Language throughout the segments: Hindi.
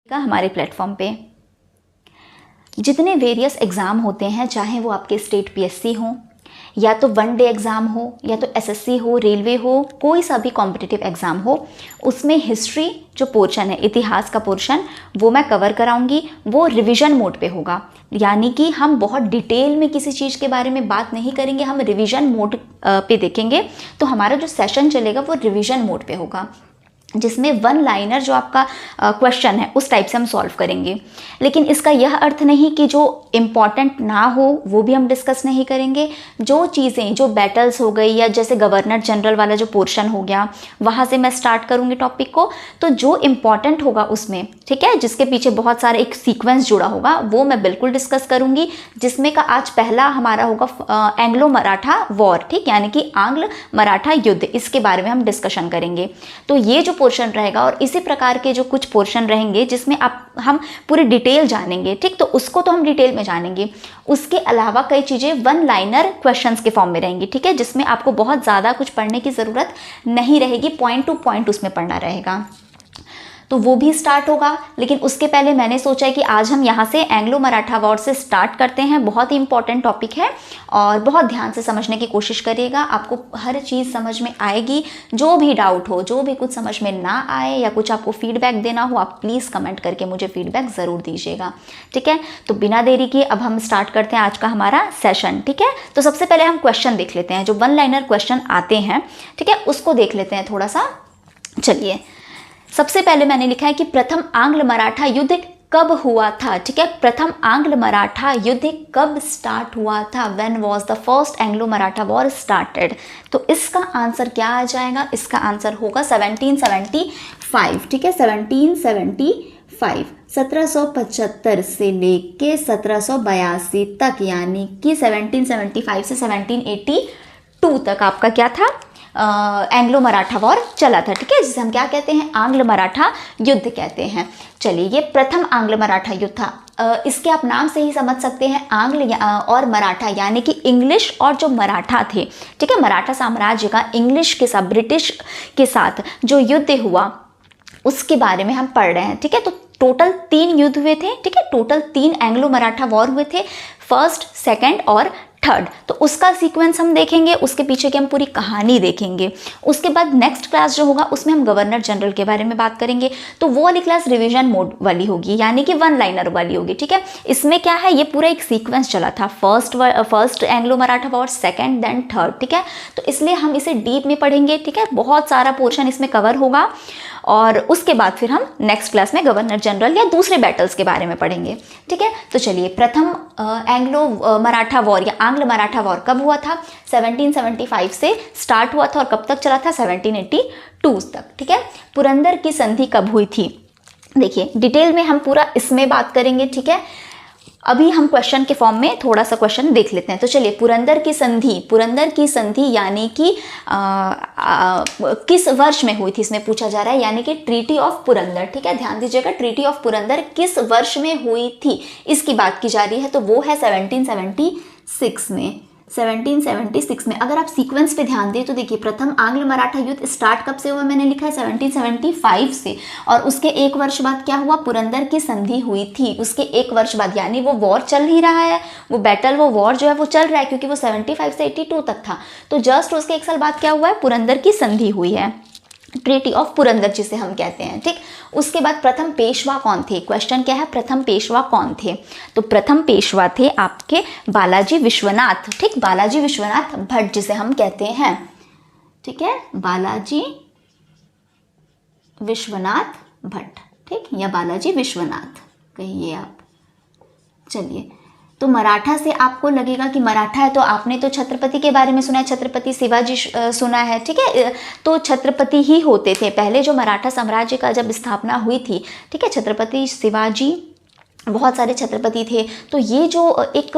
का हमारे प्लेटफॉर्म पे जितने वेरियस एग्ज़ाम होते हैं, चाहे वो आपके स्टेट पीएससी हो या तो वन डे एग्ज़ाम हो या तो एसएससी हो, रेलवे हो, कोई सा भी कॉम्पिटिटिव एग्ज़ाम हो, उसमें हिस्ट्री जो पोर्शन है, इतिहास का पोर्शन, वो मैं कवर कराऊंगी। वो रिवीजन मोड पे होगा, यानी कि हम बहुत डिटेल में किसी चीज़ के बारे में बात नहीं करेंगे, हम रिवीजन मोड पे देखेंगे। तो हमारा जो सेशन चलेगा वो रिवीजन मोड पे होगा, जिसमें वन लाइनर जो आपका क्वेश्चन है उस टाइप से हम सॉल्व करेंगे। लेकिन इसका यह अर्थ नहीं कि जो इम्पॉर्टेंट ना हो वो भी हम डिस्कस नहीं करेंगे। जो चीज़ें, जो बैटल्स हो गई या जैसे गवर्नर जनरल वाला जो पोर्शन हो गया, वहाँ से मैं स्टार्ट करूँगी टॉपिक को। तो जो इम्पॉर्टेंट होगा उसमें, ठीक है, जिसके पीछे बहुत सारे एक सीक्वेंस जुड़ा होगा, वो मैं बिल्कुल डिस्कस करूँगी। जिसमें का आज पहला हमारा होगा एंग्लो मराठा वॉर, ठीक, यानी कि आंग्ल मराठा युद्ध, इसके बारे में हम डिस्कशन करेंगे। तो ये जो पोर्शन रहेगा और इसी प्रकार के जो कुछ पोर्शन रहेंगे जिसमें हम पूरी डिटेल जानेंगे, ठीक, तो उसको तो हम डिटेल में जानेंगे। उसके अलावा कई चीज़ें वन लाइनर क्वेश्चंस के फॉर्म में रहेंगी, ठीक है, जिसमें आपको बहुत ज़्यादा कुछ पढ़ने की ज़रूरत नहीं रहेगी, पॉइंट टू पॉइंट उसमें पढ़ना रहेगा। तो वो भी स्टार्ट होगा। लेकिन उसके पहले मैंने सोचा है कि आज हम यहाँ से एंग्लो मराठा वॉर से स्टार्ट करते हैं। बहुत ही इंपॉर्टेंट टॉपिक है और बहुत ध्यान से समझने की कोशिश करिएगा, आपको हर चीज़ समझ में आएगी। जो भी डाउट हो, जो भी कुछ समझ में ना आए या कुछ आपको फीडबैक देना हो, आप प्लीज़ कमेंट करके मुझे फीडबैक ज़रूर दीजिएगा, ठीक है। तो बिना देरी किए अब हम स्टार्ट करते हैं आज का हमारा सेशन, ठीक है। तो सबसे पहले हम क्वेश्चन देख लेते हैं, जो वन लाइनर क्वेश्चन आते हैं, ठीक है, उसको देख लेते हैं थोड़ा सा। चलिए, सबसे पहले मैंने लिखा है कि प्रथम आंग्ल मराठा युद्ध कब हुआ था, ठीक है। प्रथम आंग्ल मराठा युद्ध कब स्टार्ट हुआ था, when was the first Anglo Maratha war started. तो इसका आंसर क्या आ जाएगा, इसका आंसर होगा 1775, ठीक है, 1775, 1775 से लेके 1782 तक, यानी कि 1775 से 1782 तक आपका क्या था, एंग्लो मराठा वॉर चला था, ठीक है, जिसे हम क्या कहते हैं, आंग्ल मराठा युद्ध कहते हैं। चलिए, ये प्रथम आंग्ल मराठा युद्ध था। इसके आप नाम से ही समझ सकते हैं, आंग्ल और मराठा, यानी कि इंग्लिश और जो मराठा थे, ठीक है, मराठा साम्राज्य का इंग्लिश के साथ, ब्रिटिश के साथ जो युद्ध हुआ उसके बारे में हम पढ़ रहे हैं, ठीक है। तो टोटल 3 युद्ध हुए थे, ठीक है, टोटल 3 एंग्लो मराठा वॉर हुए थे, फर्स्ट, सेकेंड और थर्ड। तो उसका सीक्वेंस हम देखेंगे, उसके पीछे की हम पूरी कहानी देखेंगे। उसके बाद नेक्स्ट क्लास जो होगा उसमें हम गवर्नर जनरल के बारे में बात करेंगे। तो वो वाली क्लास रिवीजन मोड वाली होगी, यानी कि वन लाइनर वाली होगी, ठीक है। इसमें क्या है, ये पूरा एक सीक्वेंस चला था, first Anglo Maratha war, second, then third, ठीक है। तो इसलिए हम इसे डीप में पढ़ेंगे, ठीक है, बहुत सारा पोर्शन इसमें कवर होगा। और उसके बाद फिर हम नेक्स्ट क्लास में गवर्नर जनरल या दूसरे बैटल्स के बारे में पढ़ेंगे, ठीक है। तो चलिए, प्रथम एंग्लो मराठा वॉर या आंग्ल मराठा वॉर कब हुआ था, 1775 से स्टार्ट हुआ था और कब तक चला था, 1782 तक, ठीक है। पुरंदर की संधि कब हुई थी, देखिए डिटेल में हम पूरा इसमें बात करेंगे, ठीक है। अभी हम क्वेश्चन के फॉर्म में थोड़ा सा क्वेश्चन देख लेते हैं। तो चलिए, पुरंदर की संधि यानी कि किस वर्ष में हुई थी, इसमें पूछा जा रहा है, यानी कि ट्रीटी ऑफ पुरंदर, ठीक है, ध्यान दीजिएगा, ट्रीटी ऑफ पुरंदर किस वर्ष में हुई थी इसकी बात की जा रही है। तो वो है 1776 में, 1776 में। अगर आप सीक्वेंस पे ध्यान दें तो देखिए, प्रथम आंग्ल मराठा युद्ध स्टार्ट कब से हुआ, मैंने लिखा है 1775 से, और उसके 1 वर्ष बाद क्या हुआ, पुरंदर की संधि हुई थी। उसके 1 वर्ष बाद, यानी वो वॉर चल ही रहा है, वो बैटल, वो वॉर जो है वो चल रहा है, क्योंकि वो 75 से 82 तक था। तो जस्ट उसके 1 साल बाद क्या हुआ है, पुरंदर की संधि हुई है, ट्रीटी ऑफ पुरंदर जिसे हम कहते हैं, ठीक। उसके बाद प्रथम पेशवा कौन थे, क्वेश्चन क्या है, प्रथम पेशवा कौन थे। तो प्रथम पेशवा थे आपके बालाजी विश्वनाथ, ठीक, बालाजी विश्वनाथ भट्ट जिसे हम कहते हैं, ठीक है, बालाजी विश्वनाथ भट्ट, ठीक, या बालाजी विश्वनाथ कहिए आप। चलिए, तो मराठा से आपको लगेगा कि मराठा है तो आपने तो छत्रपति के बारे में सुना है, छत्रपति शिवाजी सुना है, ठीक है। तो छत्रपति ही होते थे पहले, जो मराठा साम्राज्य का जब स्थापना हुई थी, ठीक है, छत्रपति शिवाजी बहुत सारे छत्रपति थे। तो ये जो एक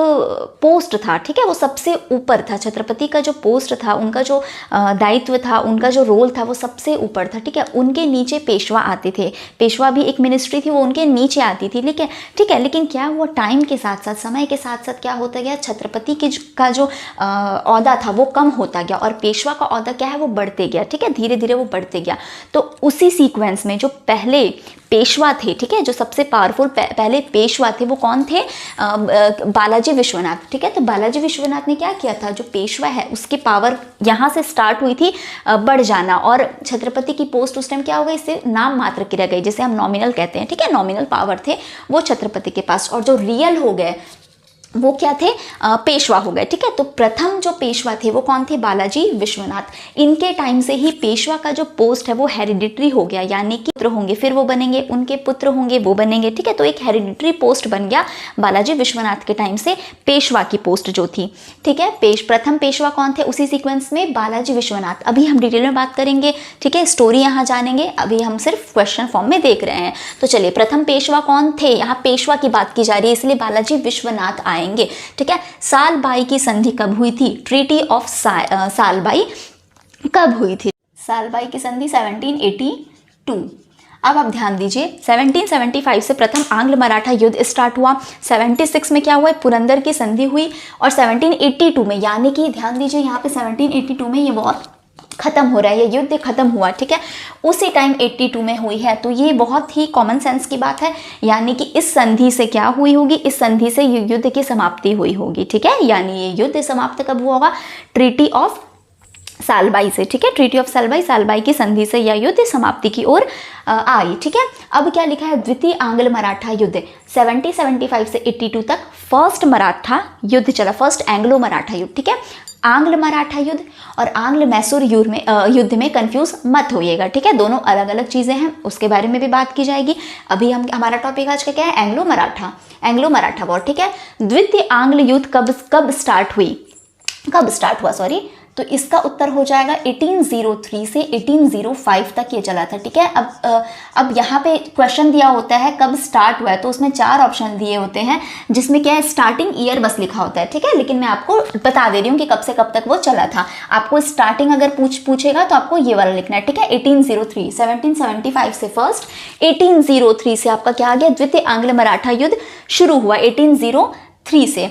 पोस्ट था, ठीक है, वो सबसे ऊपर था। छत्रपति का जो पोस्ट था, उनका जो दायित्व था, उनका जो रोल था, वो सबसे ऊपर था, ठीक है। उनके नीचे पेशवा आते थे। पेशवा भी एक मिनिस्ट्री थी, वो उनके नीचे आती थी, लेकिन ठीक है। लेकिन क्या हुआ, टाइम के साथ साथ, समय के साथ साथ क्या होता गया, छत्रपति का जो ओहदा था वो कम होता गया और पेशवा का ओहदा क्या है, वो बढ़ते गया, ठीक है। धीरे धीरे वो बढ़ते गया। तो उसी सीक्वेंस में जो पहले पेशवा थे, ठीक है, जो सबसे पावरफुल पहले पेशवा थे, वो कौन थे, बालाजी विश्वनाथ, ठीक है। तो बालाजी विश्वनाथ ने क्या किया था, जो पेशवा है उसकी पावर यहाँ से स्टार्ट हुई थी बढ़ जाना, और छत्रपति की पोस्ट उस टाइम क्या हो गई, इससे नाम मात्र की रह गई, जिसे हम नॉमिनल कहते हैं, ठीक है। नॉमिनल पावर थे वो छत्रपति के पास, और जो रियल हो गए वो क्या थे, पेशवा हो गए, ठीक है। तो प्रथम जो पेशवा थे वो कौन थे, बालाजी विश्वनाथ। इनके टाइम से ही पेशवा का जो पोस्ट है वो हेरिडिटरी हो गया, यानी कि पुत्र होंगे फिर वो बनेंगे, उनके पुत्र होंगे वो बनेंगे, ठीक है। तो एक हेरिडिटरी पोस्ट बन गया बालाजी विश्वनाथ के टाइम से पेशवा की पोस्ट जो थी, ठीक है। प्रथम पेशवा कौन थे, उसी सीक्वेंस में बालाजी विश्वनाथ। अभी हम डिटेल में बात करेंगे, ठीक है, स्टोरी यहाँ जानेंगे, अभी हम सिर्फ क्वेश्चन फॉर्म में देख रहे हैं। तो चलिए, प्रथम पेशवा कौन थे, यहाँ पेशवा की बात की जा रही है इसलिए बालाजी विश्वनाथ आएंगे, ठीक है। सालबाई की संधि कब हुई थी, ट्रीटी ऑफ सालबाई कब हुई थी, सालबाई की संधि 1782। अब आप ध्यान दीजिए, 1775 से प्रथम आंग्ल मराठा युद्ध स्टार्ट हुआ, 76 में क्या हुआ, पुरंदर की संधि हुई, और 1782 में, यानी कि ध्यान दीजिए यहाँ पे 1782 में ये वॉर खत्म हो रहा है, ये युद्ध खत्म हुआ, ठीक है। उसी टाइम 82 में हुई है, तो ये बहुत ही कॉमन सेंस की बात है, यानी कि इस संधि से क्या हुई होगी, इस संधि से युद्ध की समाप्ति हुई होगी, ठीक है। यानी ये युद्ध समाप्त कब हुआ होगा, ट्रीटी ऑफ सालबाई से, ठीक है। ट्रीटी ऑफ सालबाई की संधि से यह युद्ध समाप्ति की ओर आई, ठीक है। अब क्या लिखा है, द्वितीय आंग्ल मराठा युद्ध 1775 से 82 तक फर्स्ट मराठा युद्ध चला, फर्स्ट एंग्लो मराठा युद्ध, ठीक है। आंग्ल मराठा युद्ध और आंग्ल मैसूर युद्ध में कंफ्यूज मत होइएगा, ठीक है। दोनों अलग अलग चीज़ें हैं, उसके बारे में भी बात की जाएगी। अभी हमारा टॉपिक आज का क्या है, एंग्लो मराठा वॉर, ठीक है। द्वितीय आंग्ल युद्ध कब स्टार्ट हुआ, तो इसका उत्तर हो जाएगा 1803 से 1805 तक ये चला था, ठीक है। अब यहाँ पे क्वेश्चन दिया होता है कब स्टार्ट हुआ है, तो उसमें 4 ऑप्शन दिए होते हैं, जिसमें क्या है, स्टार्टिंग ईयर बस लिखा होता है, ठीक है। लेकिन मैं आपको बता दे रही हूँ कि कब से कब तक वो चला था। आपको स्टार्टिंग अगर पूछेगा तो आपको ये वाला लिखना है, ठीक है। 1803, 1775 से फर्स्ट, 1803 से आपका क्या आ गया, द्वितीय आंग्ल मराठा युद्ध शुरू हुआ 1803 से।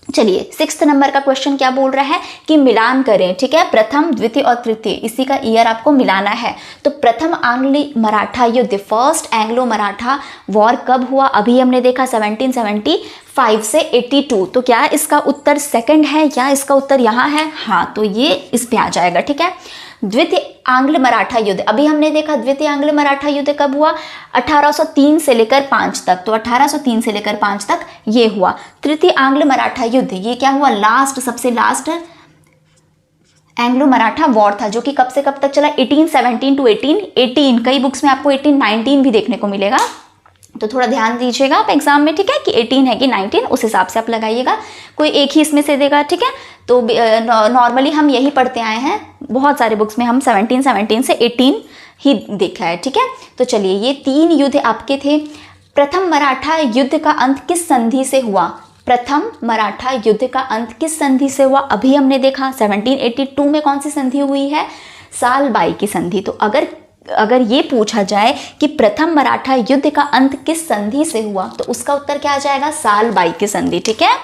चलिए, 6th नंबर का क्वेश्चन क्या बोल रहा है कि मिलान करें, ठीक है, प्रथम, द्वितीय और तृतीय, इसी का ईयर आपको मिलाना है। तो प्रथम आंग्ल मराठा युद्ध, फर्स्ट एंग्लो मराठा वॉर कब हुआ, अभी हमने देखा 1775 से 82, तो क्या इसका उत्तर सेकंड है या इसका उत्तर यहाँ है, हाँ, तो ये इस पे आ जाएगा, ठीक है। द्वितीय आंग्ल मराठा युद्ध, अभी हमने देखा द्वितीय आंग्ल मराठा युद्ध कब हुआ, 1803 से लेकर 5 तक, तो 1803 से लेकर 5 तक ये हुआ। तृतीय आंग्ल मराठा युद्ध, ये क्या हुआ, सबसे लास्ट एंग्लो मराठा वॉर था, जो कि कब से कब तक चला, 1817 टू 1818। कई बुक्स में आपको 1819 भी देखने को मिलेगा, तो थोड़ा ध्यान दीजिएगा आप एग्जाम में, ठीक है, कि 18 है कि 19, उस हिसाब से आप लगाइएगा, कोई एक ही इसमें से देगा, ठीक है। तो नॉर्मली हम यही पढ़ते आए हैं, बहुत सारे बुक्स में हम 17 से 18 ही देखा है, ठीक है। तो चलिए, ये 3 युद्ध आपके थे। प्रथम मराठा युद्ध का अंत किस संधि से हुआ, प्रथम मराठा युद्ध का अंत किस संधि से हुआ, अभी हमने देखा 1782 में कौन सी संधि हुई है, सालबाई की संधि। तो अगर ये पूछा जाए कि प्रथम मराठा युद्ध का अंत किस संधि से हुआ, तो उसका उत्तर क्या आ जाएगा, सालबाई की संधि, ठीक है।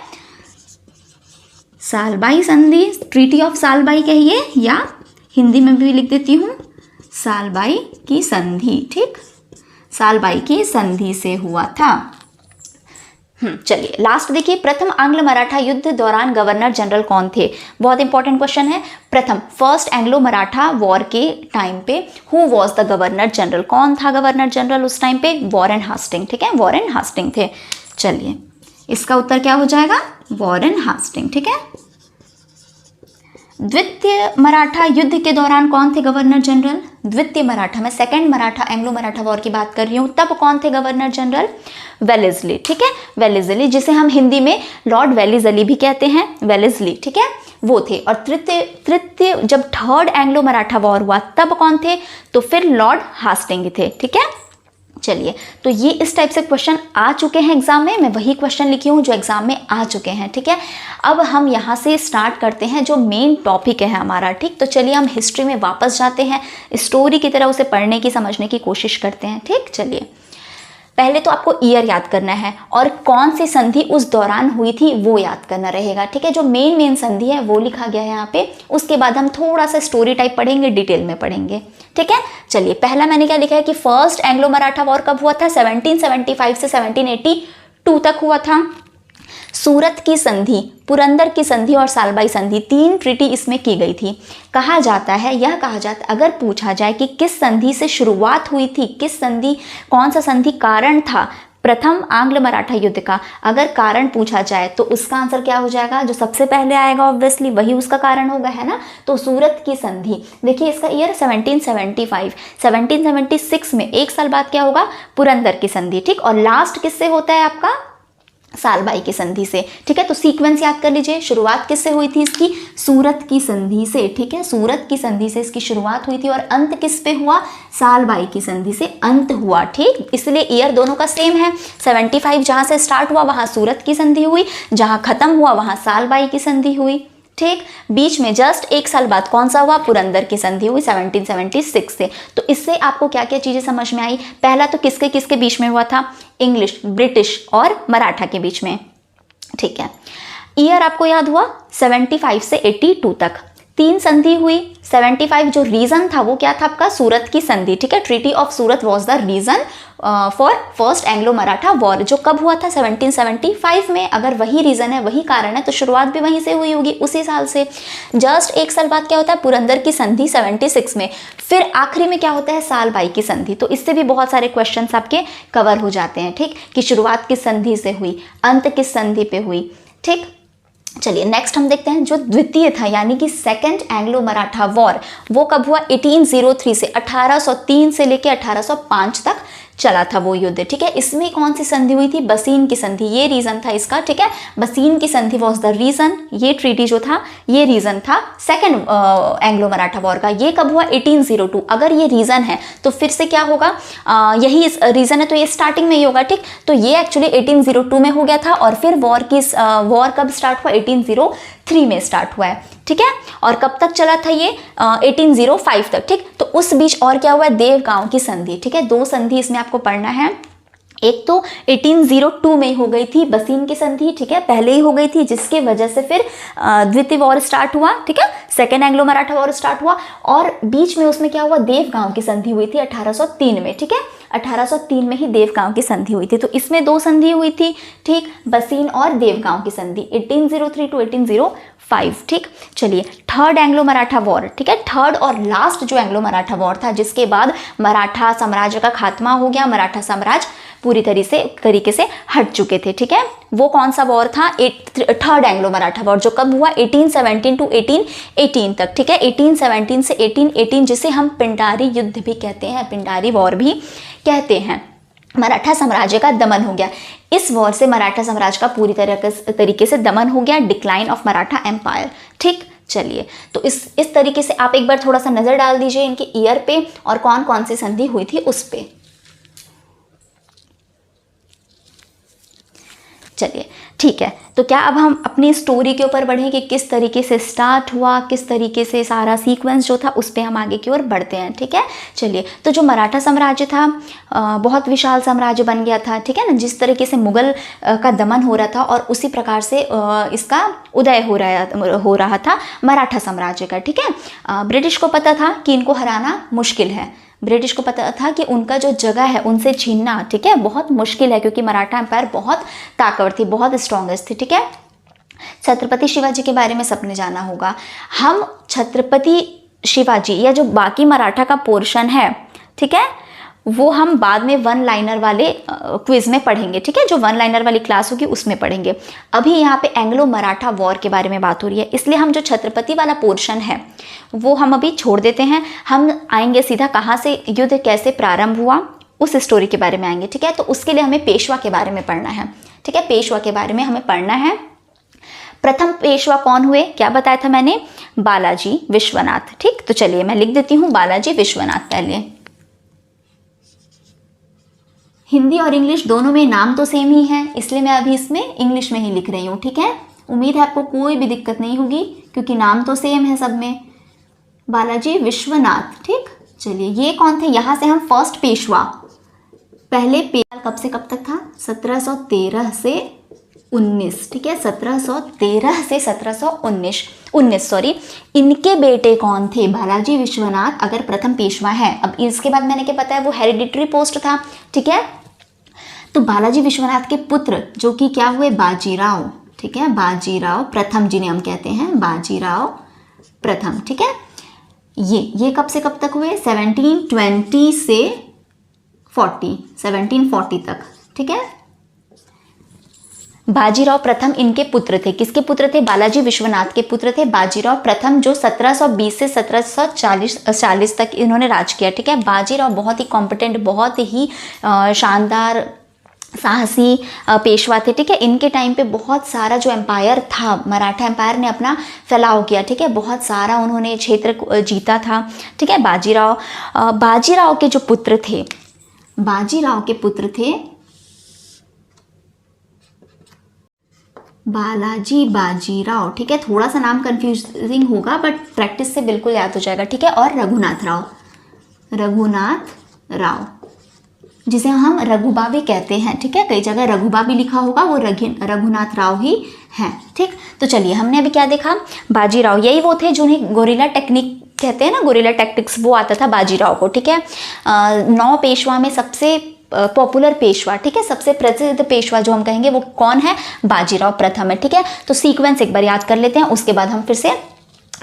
सालबाई संधि, ट्रीटी ऑफ सालबाई कहिए, या हिंदी में भी लिख देती हूँ, सालबाई की संधि, ठीक, सालबाई की संधि से हुआ था। चलिए, लास्ट देखिए, प्रथम आंग्ल मराठा युद्ध दौरान गवर्नर जनरल कौन थे, बहुत इंपॉर्टेंट क्वेश्चन है। प्रथम, फर्स्ट एंग्लो मराठा वॉर के टाइम पे who was the governor general, कौन था गवर्नर जनरल उस टाइम पे, वॉरेन हास्टिंग, ठीक है, वॉरेन हास्टिंग थे। चलिए, इसका उत्तर क्या हो जाएगा, वॉरेन हास्टिंग, ठीक है। द्वितीय मराठा युद्ध के दौरान कौन थे गवर्नर जनरल, द्वितीय मराठा, मैं second Maratha Anglo Maratha war की बात कर रही हूँ, तब कौन थे गवर्नर जनरल, वेलेस्ली, ठीक है, वेलेस्ली, जिसे हम हिंदी में लॉर्ड वेलेस्ली भी कहते हैं, वेलेस्ली, ठीक है, वो थे। और तृतीय जब थर्ड एंग्लो मराठा वॉर हुआ तब कौन थे, तो फिर लॉर्ड हास्टिंग थे, ठीक है। चलिए, तो ये इस टाइप से क्वेश्चन आ चुके हैं एग्जाम में, मैं वही क्वेश्चन लिखी हूँ जो एग्जाम में आ चुके हैं, ठीक है। अब हम यहाँ से स्टार्ट करते हैं जो मेन टॉपिक है हमारा, ठीक। तो चलिए हम हिस्ट्री में वापस जाते हैं, स्टोरी की तरह उसे पढ़ने की, समझने की कोशिश करते हैं, ठीक। चलिए, पहले तो आपको ईयर याद करना है और कौन सी संधि उस दौरान हुई थी वो याद करना रहेगा, ठीक है। जो मेन संधि है वो लिखा गया है यहाँ पे, उसके बाद हम थोड़ा सा स्टोरी टाइप पढ़ेंगे, डिटेल में पढ़ेंगे, ठीक है। चलिए, पहला मैंने क्या लिखा है कि फर्स्ट एंग्लो मराठा वॉर कब हुआ था, 1775 से 1782 तक हुआ था। सूरत की संधि, पुरंदर की संधि और सालबाई संधि, 3 ट्रीटी इसमें की गई थी। कहा जाता है, यह कहा जाता, अगर पूछा जाए कि किस संधि से शुरुआत हुई थी, किस संधि, कौन सा संधि कारण था प्रथम आंग्ल मराठा युद्ध का, अगर कारण पूछा जाए तो उसका आंसर क्या हो जाएगा, जो सबसे पहले आएगा ऑब्वियसली वही उसका कारण होगा, है ना। तो सूरत की संधि, देखिए इसका ईयर 1775, 1776 में एक साल बाद क्या होगा, पुरंदर की संधि, ठीक। और लास्ट किससे होता है आपका, सालबाई की संधि से, ठीक है। तो सीक्वेंस याद कर लीजिए, शुरुआत किससे हुई थी इसकी, सूरत की संधि से, ठीक है। सूरत की संधि से इसकी शुरुआत हुई थी और अंत किस पे हुआ, सालबाई की संधि से अंत हुआ, ठीक। इसलिए ईयर दोनों का सेम है, 75 जहां से स्टार्ट हुआ वहां सूरत की संधि हुई, जहां खत्म हुआ वहां सालबाई की संधि हुई, ठीक। बीच में जस्ट एक साल बाद कौन सा हुआ, पुरंदर की संधि हुई 1776 से। तो इससे आपको क्या क्या चीजें समझ में आई, पहला तो किसके किसके बीच में हुआ था, इंग्लिश, ब्रिटिश और मराठा के बीच में, ठीक है। ईयर आपको याद हुआ 75 से 82 तक 3 संधि हुई। 75 जो रीजन था वो क्या था आपका, सूरत की संधि, ठीक है। Treaty of Surat was the reason for first Anglo Maratha war, जो कब हुआ था 1775 में। अगर वही रीजन है, वही कारण है, तो शुरुआत भी वहीं से हुई होगी, उसी साल से। जस्ट एक साल बाद क्या होता है, पुरंदर की संधि 76 में। फिर आखिरी में क्या होता है, सालबाई की संधि। तो इससे भी बहुत सारे क्वेश्चंस आपके कवर हो जाते हैं, ठीक, कि शुरुआत किस संधि से हुई, अंत किस संधि पे हुई, ठीक। चलिए नेक्स्ट हम देखते हैं जो द्वितीय था, यानी कि सेकंड एंग्लो मराठा वॉर, वो कब हुआ, 1803 से 1803 से लेके 1805 तक चला था वो युद्ध, ठीक है। इसमें कौन सी संधि हुई थी, बसीन की संधि, ये रीजन था इसका, ठीक है। बसीन की संधि वॉज द रीजन, ये ट्रीटी जो था ये रीजन था सेकंड एंग्लो मराठा वॉर का। ये कब हुआ, 1802। अगर ये रीजन है तो फिर से क्या होगा, यही रीजन है तो ये स्टार्टिंग में ही होगा, ठीक। तो ये एक्चुअली 1802 में हो गया था और फिर वॉर कब स्टार्ट हुआ, 1803 में स्टार्ट हुआ है, ठीक है। और कब तक चला था ये, 1805 तक, ठीक। तो उस बीच और क्या हुआ है, देवगांव की संधि, ठीक है। 2 संधि इसमें आपको पढ़ना है। एक तो 1802 में हो गई थी बसीन की संधि, ठीक है, पहले ही हो गई थी, जिसके वजह से फिर द्वितीय वॉर स्टार्ट हुआ, ठीक है, second Anglo Maratha war start हुआ। और बीच में उसमें क्या हुआ, देवगांव की संधि हुई थी 1803 में, ठीक है। 1803 में ही देवगांव की संधि हुई थी। तो इसमें 2 संधि हुई थी, ठीक, बसीन और देवगांव की संधि 1803 टू 1805, ठीक। चलिए थर्ड एंग्लो मराठा वॉर, ठीक है, थर्ड और लास्ट जो एंग्लो मराठा वॉर था, जिसके बाद मराठा साम्राज्य का खात्मा हो गया, मराठा साम्राज्य पूरी तरीके से हट चुके थे, ठीक है। वो कौन सा वॉर था, थर्ड एंग्लो मराठा वॉर, जो कब हुआ, 1817 टू 1818 तक, ठीक है। 1817 से 1818 जिसे हम पिंडारी युद्ध भी कहते हैं, पिंडारी वॉर भी कहते हैं। मराठा साम्राज्य का दमन हो गया। इस वॉर से मराठा साम्राज्य का पूरी तरीके से दमन हो गया, डिक्लाइन ऑफ मराठा एम्पायर, ठीक। चलिए, तो इस तरीके से आप एक बार थोड़ा सा नजर डाल दीजिए इनके ईयर पे और कौन कौन सी संधि हुई थी उस पे। चलिए ठीक है, तो क्या अब हम अपनी स्टोरी के ऊपर बढ़ें कि किस तरीके से स्टार्ट हुआ, किस तरीके से सारा सीक्वेंस जो था उस पर हम आगे की ओर बढ़ते हैं, ठीक है। चलिए, तो जो मराठा साम्राज्य था बहुत विशाल साम्राज्य बन गया था, ठीक है ना, जिस तरीके से मुगल का दमन हो रहा था और उसी प्रकार से इसका उदय हो रहा था मराठा साम्राज्य का, ठीक है। ब्रिटिश को पता था कि इनको हराना मुश्किल है, ब्रिटिश को पता था कि उनका जो जगह है उनसे छीनना, ठीक है, बहुत मुश्किल है, क्योंकि मराठा एम्पायर बहुत ताकतवर थी, बहुत स्ट्रॉन्गेस्ट थी, ठीक है। छत्रपति शिवाजी के बारे में सबने जाना होगा। हम छत्रपति शिवाजी या जो बाकी मराठा का पोर्शन है, ठीक है, वो हम बाद में 1 लाइनर वाले क्विज में पढ़ेंगे, ठीक है, जो 1 लाइनर वाली क्लास होगी उसमें पढ़ेंगे। अभी यहाँ पे एंग्लो मराठा वॉर के बारे में बात हो रही है, इसलिए हम जो छत्रपति वाला पोर्शन है वो हम अभी छोड़ देते हैं। हम आएंगे सीधा कहाँ से युद्ध कैसे प्रारंभ हुआ उस स्टोरी के बारे में आएंगे, ठीक है। तो उसके लिए हमें पेशवा के बारे में पढ़ना है, ठीक है, पेशवा के बारे में हमें पढ़ना है। प्रथम पेशवा कौन हुए, क्या बताया था मैंने, बालाजी विश्वनाथ, ठीक। तो चलिए मैं लिख देती हूँ बालाजी विश्वनाथ पहले। हिंदी और इंग्लिश दोनों में नाम तो सेम ही है, इसलिए मैं अभी इसमें इंग्लिश में ही लिख रही हूँ, ठीक है। उम्मीद है आपको कोई भी दिक्कत नहीं होगी क्योंकि नाम तो सेम है सब में, बालाजी विश्वनाथ, ठीक। चलिए ये कौन थे, यहाँ से हम फर्स्ट पेशवा, पहले पेशवा कब से कब तक था, 1713 से 19, ठीक है, 1713 से 1719 सॉरी। इनके बेटे कौन थे, बालाजी विश्वनाथ अगर प्रथम पेशवा है। अब इसके बाद मैंने क्या बताया, वो हेरिडिटरी पोस्ट था, ठीक है। तो बालाजी विश्वनाथ के पुत्र जो कि क्या हुए, बाजीराव, ठीक है, बाजीराव प्रथम जिन्हें हम कहते हैं बाजीराव प्रथम, ठीक है। ये कब से कब तक हुए, 1720 से 1740 तक, ठीक है। बाजीराव प्रथम इनके पुत्र थे, किसके पुत्र थे, बालाजी विश्वनाथ के पुत्र थे बाजीराव प्रथम, जो 1720 से 1740 तक इन्होंने राज किया, ठीक है। बाजीराव बहुत ही कॉम्पिटेंट, बहुत ही शानदार साहसी पेशवा थे, ठीक है। इनके टाइम पे बहुत सारा जो एम्पायर था, मराठा एम्पायर ने अपना फैलाव किया, ठीक है, बहुत सारा उन्होंने क्षेत्र जीता था, ठीक है। बाजीराव के जो पुत्र थे, बाजीराव के पुत्र थे बालाजी बाजीराव, ठीक है। थोड़ा सा नाम कंफ्यूजिंग होगा बट प्रैक्टिस से बिल्कुल याद हो जाएगा, ठीक है। और रघुनाथ राव जिसे हम रघुबा भी कहते हैं, ठीक है। कई जगह रघुबा भी लिखा होगा, वो रघुनाथ राव ही हैं, ठीक। तो चलिए हमने अभी क्या देखा, बाजीराव यही वो थे जिन्हें गोरिल्ला टेक्निक कहते हैं ना, गोरिल्ला टैक्टिक्स, वो आता था बाजीराव को, ठीक है। 9 पेशवा में सबसे पॉपुलर पेशवा, ठीक है, सबसे प्रसिद्ध पेशवा जो हम कहेंगे वो कौन है, बाजीराव प्रथम है, ठीक है। तो सीक्वेंस एक बार याद कर लेते हैं, उसके बाद हम फिर से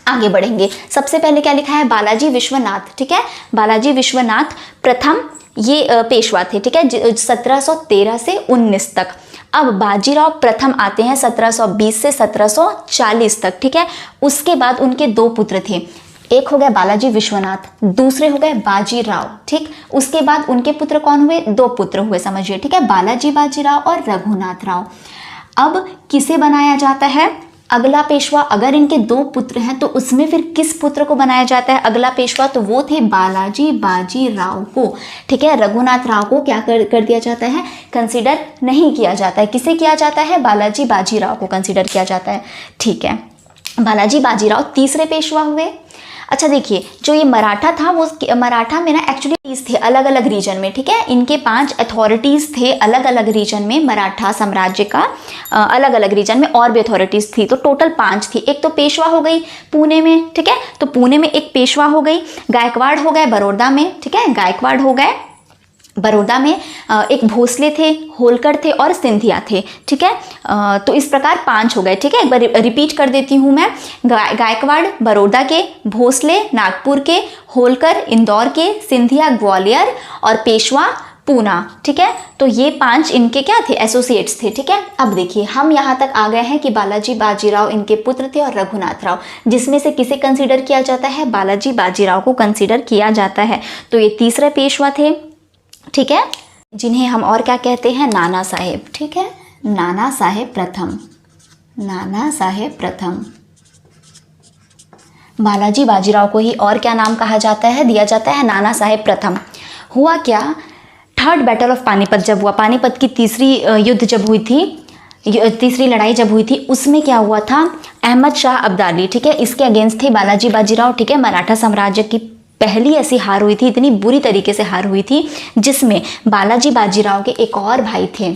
आगे बढ़ेंगे। सबसे पहले क्या लिखा है, बालाजी विश्वनाथ, ठीक है, बालाजी विश्वनाथ प्रथम ये पेशवा थे, ठीक है, 1713 से 19 तक। अब बाजीराव प्रथम आते हैं 1720 से 1740 तक, ठीक है। उसके बाद उनके 2 पुत्र थे, एक हो गया बालाजी विश्वनाथ, दूसरे हो गए बाजीराव, ठीक। उसके बाद उनके पुत्र कौन हुए, 2 पुत्र हुए, समझिए, ठीक है, बालाजी बाजीराव और रघुनाथ राव। अब किसे बनाया जाता है अगला पेशवा, अगर इनके 2 पुत्र हैं तो उसमें फिर किस पुत्र को बनाया जाता है अगला पेशवा, तो वो थे बालाजी बाजीराव को, ठीक है। रघुनाथ राव को क्या कर दिया जाता है, कंसीडर नहीं किया जाता है। किसे किया जाता है, बालाजी बाजीराव को कंसीडर किया जाता है, ठीक है। बालाजी बाजीराव तीसरे पेशवा हुए। अच्छा देखिए, जो ये मराठा था वो मराठा में ना एक्चुअली थे अलग अलग रीजन में, ठीक है। इनके 5 अथॉरिटीज़ थे अलग अलग रीजन में, मराठा साम्राज्य का अलग अलग रीजन में और भी अथॉरिटीज़ थी, तो टोटल 5 थी। एक तो पेशवा हो गई पुणे में, ठीक है, तो पुणे में एक पेशवा हो गई, गायकवाड़ हो गए बड़ौदा में, ठीक है, गायकवाड़ हो गए बड़ौदा में, एक भोसले थे, होलकर थे और सिंधिया थे, ठीक है। तो इस प्रकार 5 हो गए, ठीक है। एक बार रिपीट कर देती हूँ मैं, गायकवाड़ बड़ौदा के, भोसले नागपुर के, होलकर इंदौर के, सिंधिया ग्वालियर और पेशवा पूना, ठीक है। तो ये 5 इनके क्या थे, एसोसिएट्स थे, ठीक है। अब देखिए हम यहाँ तक आ गए हैं कि बालाजी बाजीराव इनके पुत्र थे और रघुनाथ राव, जिसमें से किसे कंसीडर किया जाता है, बालाजी बाजीराव को कंसीडर किया जाता है। तो ये तीसरे पेशवा थे, ठीक है, जिन्हें हम और क्या कहते हैं, नाना साहेब, ठीक है, नाना साहेब प्रथम, नाना साहेब प्रथम। बालाजी बाजीराव को ही और क्या नाम कहा जाता है, दिया जाता है, नाना साहेब प्रथम। हुआ क्या, 3rd बैटल ऑफ पानीपत जब हुआ, पानीपत की तीसरी युद्ध जब हुई थी, तीसरी लड़ाई जब हुई थी, उसमें क्या हुआ था, अहमद शाह अब्दाली, ठीक है, इसके अगेंस्ट थे बालाजी बाजीराव, ठीक है। मराठा साम्राज्य की पहली ऐसी हार हुई थी, इतनी बुरी तरीके से हार हुई थी, जिसमें बालाजी बाजीराव के एक और भाई थे,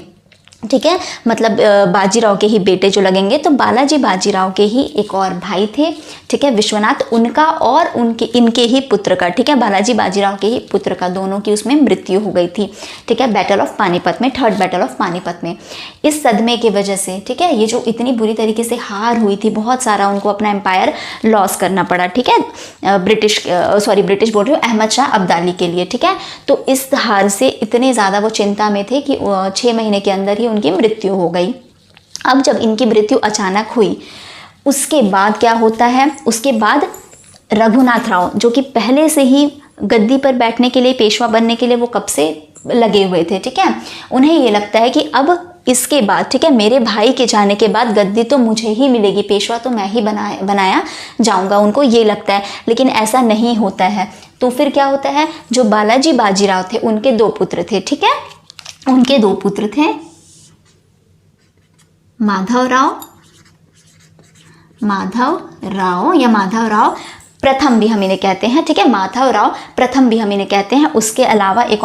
ठीक है, मतलब बाजीराव के ही बेटे जो लगेंगे, तो बालाजी बाजीराव के ही एक और भाई थे, ठीक है, विश्वनाथ, उनका और इनके ही पुत्र का, ठीक है, बालाजी बाजीराव के ही पुत्र का, दोनों की उसमें मृत्यु हो गई थी, ठीक है, बैटल ऑफ पानीपत में, 3rd बैटल ऑफ पानीपत में। इस सदमे की वजह से, ठीक है, ये जो इतनी बुरी तरीके से हार हुई थी, बहुत सारा उनको अपना एम्पायर लॉस करना पड़ा, ठीक है, ब्रिटिश बोल रही हूँ, अहमद शाह अब्दाली के लिए, ठीक है। तो इस हार से इतने ज़्यादा वो चिंता में थे कि 6 महीने के अंदर ही उनकी मृत्यु हो गई। अब जब इनकी मृत्यु अचानक हुई, उसके बाद क्या होता है, उसके बाद रघुनाथ राव जो कि पहले से ही गद्दी पर बैठने के लिए, पेशवा बनने के लिए वो कब से लगे हुए थे, ठीक है, उन्हें ये लगता है कि अब इसके बाद, ठीक है, मेरे भाई के जाने के बाद गद्दी तो मुझे ही मिलेगी, पेशवा तो मैं ही बनाया जाऊंगा, उनको ये लगता है। लेकिन ऐसा नहीं होता है। तो फिर क्या होता है, जो बालाजी बाजीराव थे उनके 2 पुत्र थे, ठीक है, उनके 2 पुत्र थे, माधवराव या माधवराव प्रथम भी हम इन्हें कहते हैं, ठीक है, माधवराव प्रथम भी हम इन्हें कहते हैं। उसके अलावा एक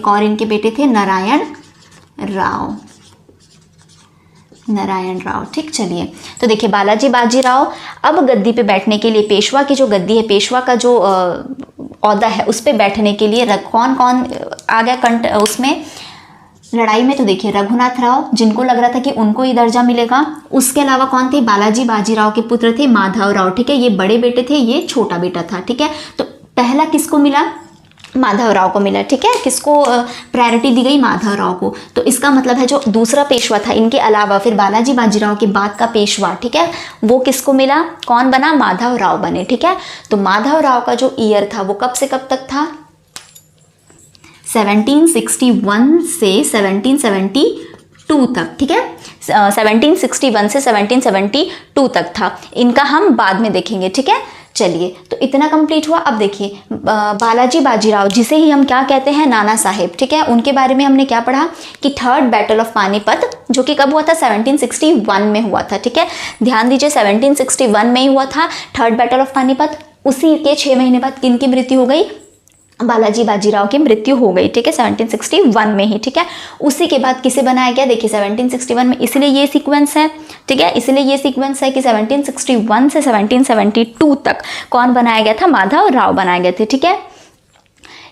और इनके बेटे थे नारायण राव, ठीक। चलिए, तो देखिए बालाजी बाजीराव अब गद्दी पे बैठने के लिए, पेशवा की जो गद्दी है, पेशवा का जो ओहदा है, उस पे बैठने के लिए कौन कौन आ गया उसमें लड़ाई में? तो देखिए रघुनाथ राव, जिनको लग रहा था कि उनको ही दर्जा मिलेगा। उसके अलावा कौन थे? बालाजी बाजीराव के पुत्र थे माधवराव, ठीक है, ये बड़े बेटे थे, ये छोटा बेटा था, ठीक है। तो पहला किसको मिला? माधवराव को मिला, ठीक है। किसको प्रायोरिटी दी गई? माधवराव को। तो इसका मतलब है जो दूसरा पेशवा था, इनके अलावा फिर बालाजी बाजीराव के बाद का पेशवा, ठीक है, वो किसको मिला? कौन बना? माधवराव बने, ठीक है। तो माधवराव का जो ईयर था वो कब से कब तक था? 1761 से 1772 तक, ठीक है। 1761 से 1772 तक था। इनका हम बाद में देखेंगे, ठीक है। चलिए, तो इतना कंप्लीट हुआ। अब देखिए बालाजी बाजीराव, जिसे ही हम क्या कहते हैं? नाना साहेब, ठीक है। उनके बारे में हमने क्या पढ़ा कि थर्ड बैटल ऑफ पानीपत, जो कि कब हुआ था? 1761 में हुआ था, ठीक है। ध्यान दीजिए 1761 में ही हुआ था थर्ड बैटल ऑफ पानीपत। उसी के 6 महीने बाद किनकी मृत्यु हो गई? बालाजी बाजीराव की मृत्यु हो गई, ठीक है, 1761 में ही, ठीक है। उसी के बाद किसे बनाया गया? देखिए 1761 में, इसलिए ये सीक्वेंस है, ठीक है, इसलिए ये सीक्वेंस है कि 1761 से 1772 तक कौन बनाया गया था? माधवराव बनाए गए थे, ठीक है।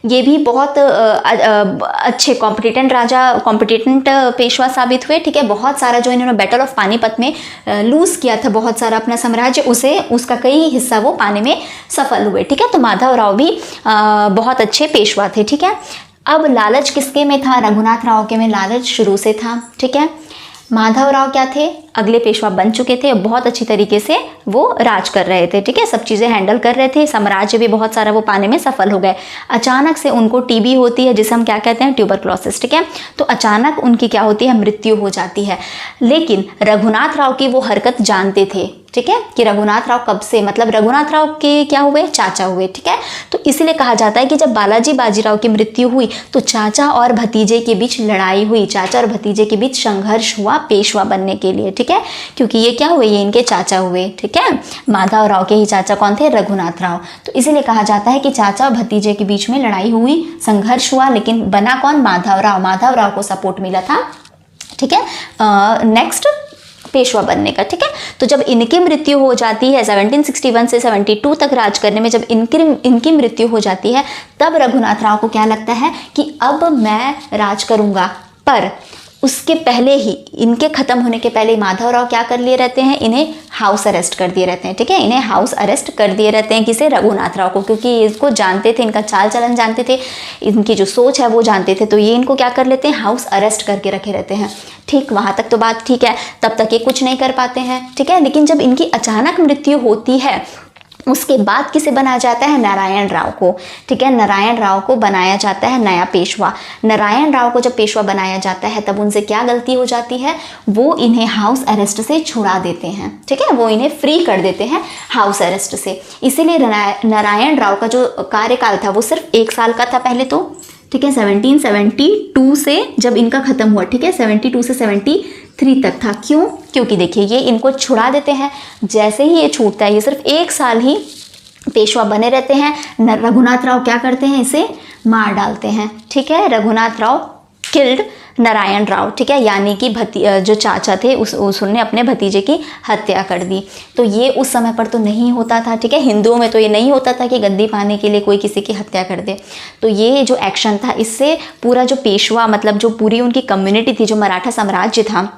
ये भी बहुत अच्छे कॉम्पिटिटेंट पेशवा साबित हुए, ठीक है। बहुत सारा जो इन्होंने बैटल ऑफ पानीपत में लूज़ किया था, बहुत सारा अपना साम्राज्य, उसका कई हिस्सा वो पाने में सफल हुए, ठीक है। तो माधवराव भी बहुत अच्छे पेशवा थे, ठीक है। अब लालच किसके में था? रघुनाथ राव के में लालच शुरू से था, ठीक है। माधवराव क्या थे? अगले पेशवा बन चुके थे, बहुत अच्छी तरीके से वो राज कर रहे थे, ठीक है, सब चीज़ें हैंडल कर रहे थे, साम्राज्य भी बहुत सारा वो पाने में सफल हो गए। अचानक से उनको टीबी होती है, जिसे हम क्या कहते हैं? ट्यूबरक्लोसिस, ठीक है। तो अचानक उनकी क्या होती है? मृत्यु हो जाती है। लेकिन रघुनाथ राव की वो हरकत जानते थे, ठीक है, कि रघुनाथ राव कब से, मतलब रघुनाथ राव के क्या हुए? चाचा हुए, ठीक है। तो इसलिए कहा जाता है कि जब बालाजी बाजीराव की मृत्यु हुई तो चाचा और भतीजे के बीच लड़ाई हुई, चाचा और भतीजे के बीच संघर्ष हुआ पेशवा बनने के लिए, ठीक है, क्योंकि ये क्या हुए? ये इनके चाचा हुए, ठीक है। माधवराव के ही चाचा कौन थे? रघुनाथ राव। तो इसीलिए कहा जाता है कि चाचा और भतीजे के बीच में लड़ाई हुई, संघर्ष हुआ, लेकिन बना कौन? माधवराव को सपोर्ट मिला था, ठीक है, नेक्स्ट पेशवा बनने का, ठीक है। तो जब इनकी मृत्यु हो जाती है 1761 से 72 तक राज करने में, जब इनकी मृत्यु हो जाती है, तब रघुनाथ राव को क्या लगता है कि अब मैं राज करूंगा। पर उसके पहले ही, इनके खत्म होने के पहले माधवराव क्या कर लिए रहते हैं? इन्हें हाउस अरेस्ट कर दिए रहते हैं, ठीक है। इन्हें हाउस अरेस्ट कर दिए रहते हैं, किसे? रघुनाथ राव को, क्योंकि इसको जानते थे, इनका चाल चलन जानते थे, इनकी जो सोच है वो जानते थे, तो ये इनको क्या कर लेते हैं? हाउस अरेस्ट करके रखे रहते हैं, ठीक। वहाँ तक तो बात ठीक है, तब तक ये कुछ नहीं कर पाते हैं, ठीक है। लेकिन जब इनकी अचानक मृत्यु होती है, उसके बाद किसे बनाया जाता है? नारायण राव को, ठीक है। नारायण राव को बनाया जाता है नया पेशवा। नारायण राव को जब पेशवा बनाया जाता है, तब उनसे क्या गलती हो जाती है? वो इन्हें हाउस अरेस्ट से छुड़ा देते हैं, ठीक है, वो इन्हें फ्री कर देते हैं हाउस अरेस्ट से। इसीलिए नारायण राव का जो कार्यकाल था वो सिर्फ 1 साल का था पहले तो, ठीक है, 1772 से जब इनका खत्म हुआ, ठीक है, 72 से 73 तक था। क्यों? क्योंकि देखिए ये इनको छुड़ा देते हैं, जैसे ही ये छूटता है, ये सिर्फ 1 साल ही पेशवा बने रहते हैं। रघुनाथ राव क्या करते हैं? इसे मार डालते हैं, ठीक है। रघुनाथ राव किल्ड नारायण राव, ठीक है, यानी कि जो चाचा थे उसने अपने भतीजे की हत्या कर दी। तो ये उस समय पर तो नहीं होता था, ठीक है, हिंदुओं में तो ये नहीं होता था कि गद्दी पाने के लिए कोई किसी की हत्या कर दे। तो ये जो एक्शन था, इससे पूरा जो पेशवा, मतलब जो पूरी उनकी कम्युनिटी थी, जो मराठा साम्राज्य था,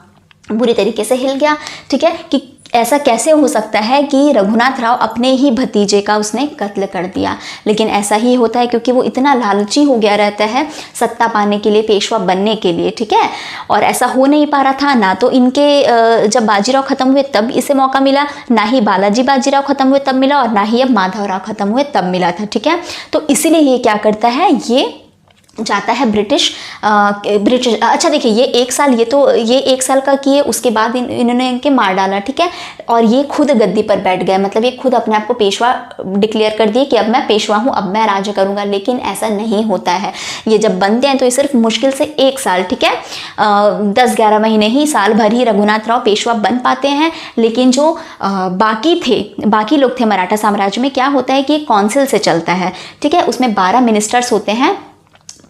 बुरी तरीके से हिल गया, ठीक है। कि ऐसा कैसे हो सकता है कि रघुनाथ राव अपने ही भतीजे का उसने कत्ल कर दिया? लेकिन ऐसा ही होता है क्योंकि वो इतना लालची हो गया रहता है सत्ता पाने के लिए, पेशवा बनने के लिए, ठीक है। और ऐसा हो नहीं पा रहा था, ना तो इनके जब बाजीराव खत्म हुए तब इसे मौका मिला, ना ही बालाजी बाजीराव खत्म हुए तब मिला, और ना ही अब माधवराव खत्म हुए तब मिला था, ठीक है। तो इसीलिए ये क्या करता है? ये जाता है ब्रिटिश। अच्छा देखिए, ये 1 साल, ये 1 साल का किए, उसके बाद इन्होंने इनके मार डाला, ठीक है। और ये खुद गद्दी पर बैठ गए, मतलब ये खुद अपने आप को पेशवा डिक्लेयर कर दिए कि अब मैं पेशवा हूँ, अब मैं राज्य करूँगा। लेकिन ऐसा नहीं होता है। ये जब बनते हैं तो ये सिर्फ मुश्किल से 1 साल, ठीक है, 10-11 महीने ही, साल भर ही रघुनाथ राव पेशवा बन पाते हैं। लेकिन जो बाकी लोग थे मराठा साम्राज्य में, क्या होता है कि काउंसिल से चलता है, ठीक है। उसमें 12 मिनिस्टर्स होते हैं,